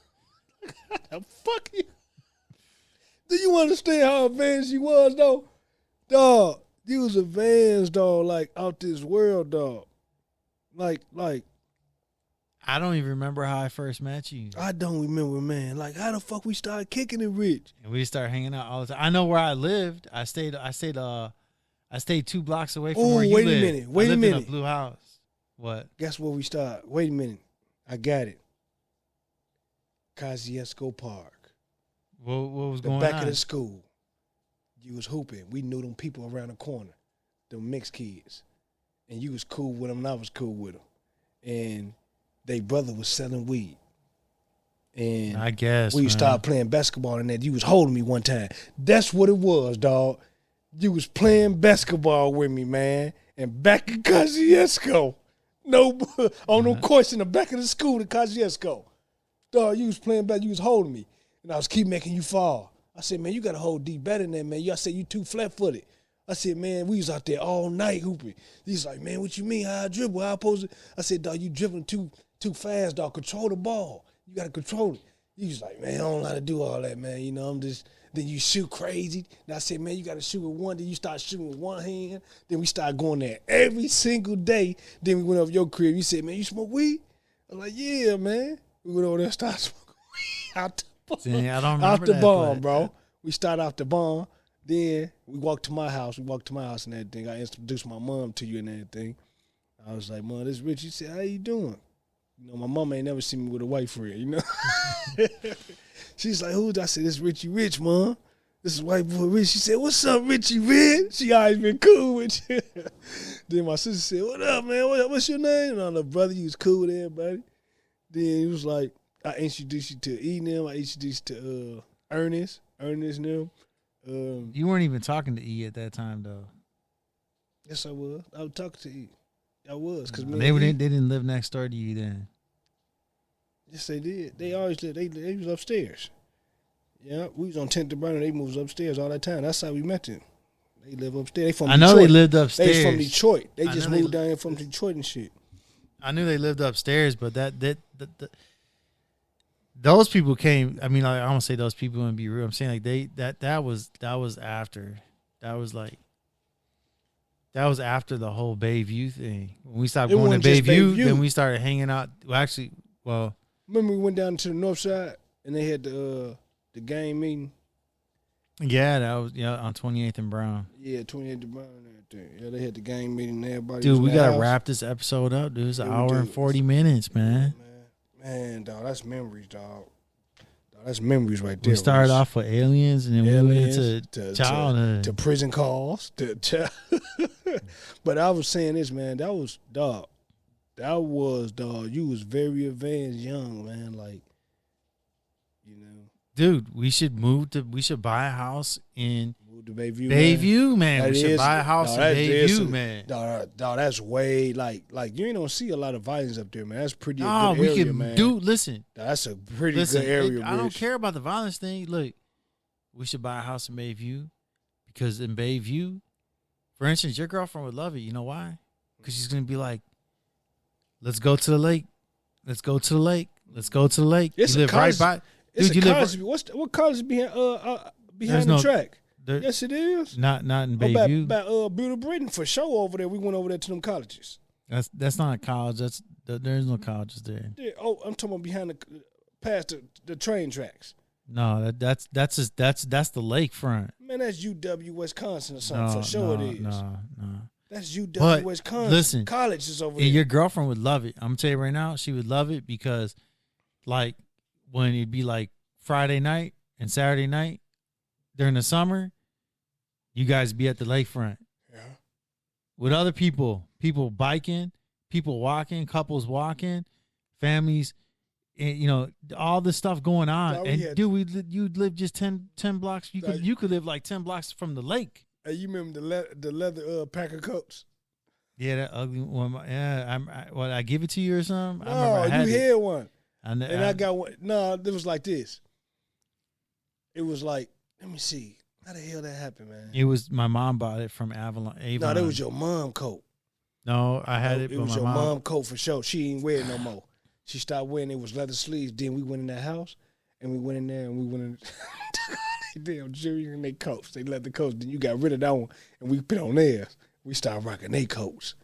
How the fuck you? Do you understand how advanced you was though, dog? You was advanced, dog, like out this world, dog. Like. I don't even remember how I first met you. I don't remember, man. Like, how the fuck we started kicking it, Rich? And we started hanging out all the time. I know where I lived. I stayed 2 blocks away from where you lived. Wait a minute. Wait a minute. In a blue house. What? Guess where we start? Wait a minute. I got it. Castbox Park. What was going on? The back of the school. You was hooping. We knew them people around the corner, them mixed kids. And you was cool with them and I was cool with them. And they brother was selling weed. And I guess we started playing basketball and that you was holding me one time. That's what it was, dog. You was playing basketball with me, man. And back in Castbox. No course in the back of the school in Castbox. Dog, you was playing back, you was holding me. And I was keep making you fall. I said, man, you got to hold D better than that, man. I said, you too flat-footed. I said, man, we was out there all night hooping. He's like, man, what you mean? How I dribble? How I supposed to? I said, dog, you dribbling too fast, dog. Control the ball. You got to control it. He was like, man, I don't know how to do all that, man. You know, I'm just, then you shoot crazy. And I said, man, you got to shoot with one. Then you start shooting with one hand. Then we started going there every single day. Then we went over your crib. You said, man, you smoke weed? I was like, yeah, man. We went over there and started smoking weed out the barn, bro. We started off the barn. Then we walked to my house. And everything. I introduced my mom to you and everything. I was like, Mom, this is Rich. She said, how you doing? You know, my mom ain't never seen me with a white friend, you know? She's like, who's that? I said, this is Richie Rich, Mom. This is white boy Rich. She said, what's up, Richie Rich? She always been cool with you. Then my sister said, what up, man? What's your name? And I'm like, brother, you was cool with everybody. Then he was like, I introduced you to E and them. I introduced you to Ernest and them. You weren't even talking to E at that time, though. Yes, I was. I was talking to E. I was. Cause they didn't live next door to you then. Yes, they did. They always lived. They was upstairs. Yeah, we was on 10th and Burner. They moved upstairs all that time. That's how we met them. They live upstairs. They from Detroit. I know they lived upstairs. They from Detroit. They just moved down here from Detroit and shit. I knew they lived upstairs, but those people came. I mean, I don't say those people and be real. I'm saying like that was after. That was after the whole Bayview thing. When we stopped going to Bayview, then we started hanging out. Well, remember we went down to the north side and they had the gang meeting. Yeah, that was on 28th and Brown. Yeah, 28th and Brown and everything. Yeah, they had the gang meeting and everybody. Dude, we gotta wrap this episode up, dude. It's an hour and 40 minutes, man. Man, dog, that's memories, dog. That's memories right there. We started off with aliens and then we went into childhood. To prison calls. But I was saying this, man. That was, dog. You was very advanced young, man. Like, you know. Dude, we should buy a house in Bayview, man. We should buy a house in Bayview, man. Dog, that's way, like you ain't gonna see a lot of violence up there, man. That's pretty good area, man. Dude, listen. That's a pretty good area, I don't care about the violence thing. Look, we should buy a house in Bayview because in Bayview, for instance, your girlfriend would love it. You know why? Because she's gonna be like, let's go to the lake. Let's go to the lake. Let's go to the lake. It's you live right by. Dude, you live. What college behind the track. Yes, it is. Not in Bayview. By Beauty Britain for show over there. We went over there to them colleges. That's not a college. There's no colleges there. Yeah, I'm talking about behind past the train tracks. No, that's the lakefront. Man, that's UW Wisconsin or something. For sure it is. No. That's UW Wisconsin. Listen, college is over there. Your girlfriend would love it. I'm gonna tell you right now, she would love it because, like, when it'd be like Friday night and Saturday night during the summer, you guys be at the lakefront. Yeah. With other people biking, people walking, couples walking, families, and, all this stuff going on. You'd live just 10 blocks. You could live like 10 blocks from the lake. Hey, you remember the leather pack of coats? Yeah, that ugly one. Yeah, I give it to you or something? No, you had one. And I got one. No, it was like this. It was like, let me see. How the hell that happened, man? It was my mom bought it from Avon. No, that was your mom coat. No, I had it. It was your mom coat for sure. She ain't wear it no more. She stopped wearing it. Was leather sleeves. Then we went in that house, and we went in there, and we went in. Damn, Jerry and they coats. They leather coats. Then you got rid of that one, and we put on theirs. We started rocking their coats,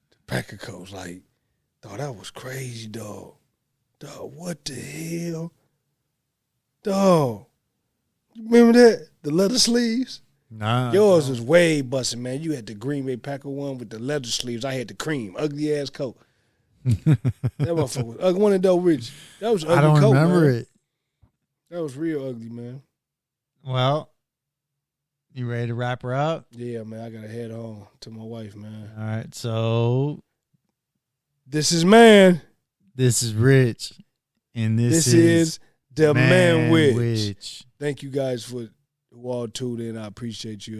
the pack of coats. Like, dog, that was crazy, dog. Dog, what the hell, dog? You remember that? The leather sleeves? Nah. Yours was way busting, man. You had the Green Bay Packer one with the leather sleeves. I had the cream, ugly ass coat. That motherfucker was ugly. One of those rich. That was an ugly coat, I don't remember it. That was real ugly, man. Well, you ready to wrap her up? Yeah, man. I gotta head home to my wife, man. All right. So this is Man. This is Rich, and this is the Manwich. Manwich. Thank you guys for all tuned in. I appreciate you.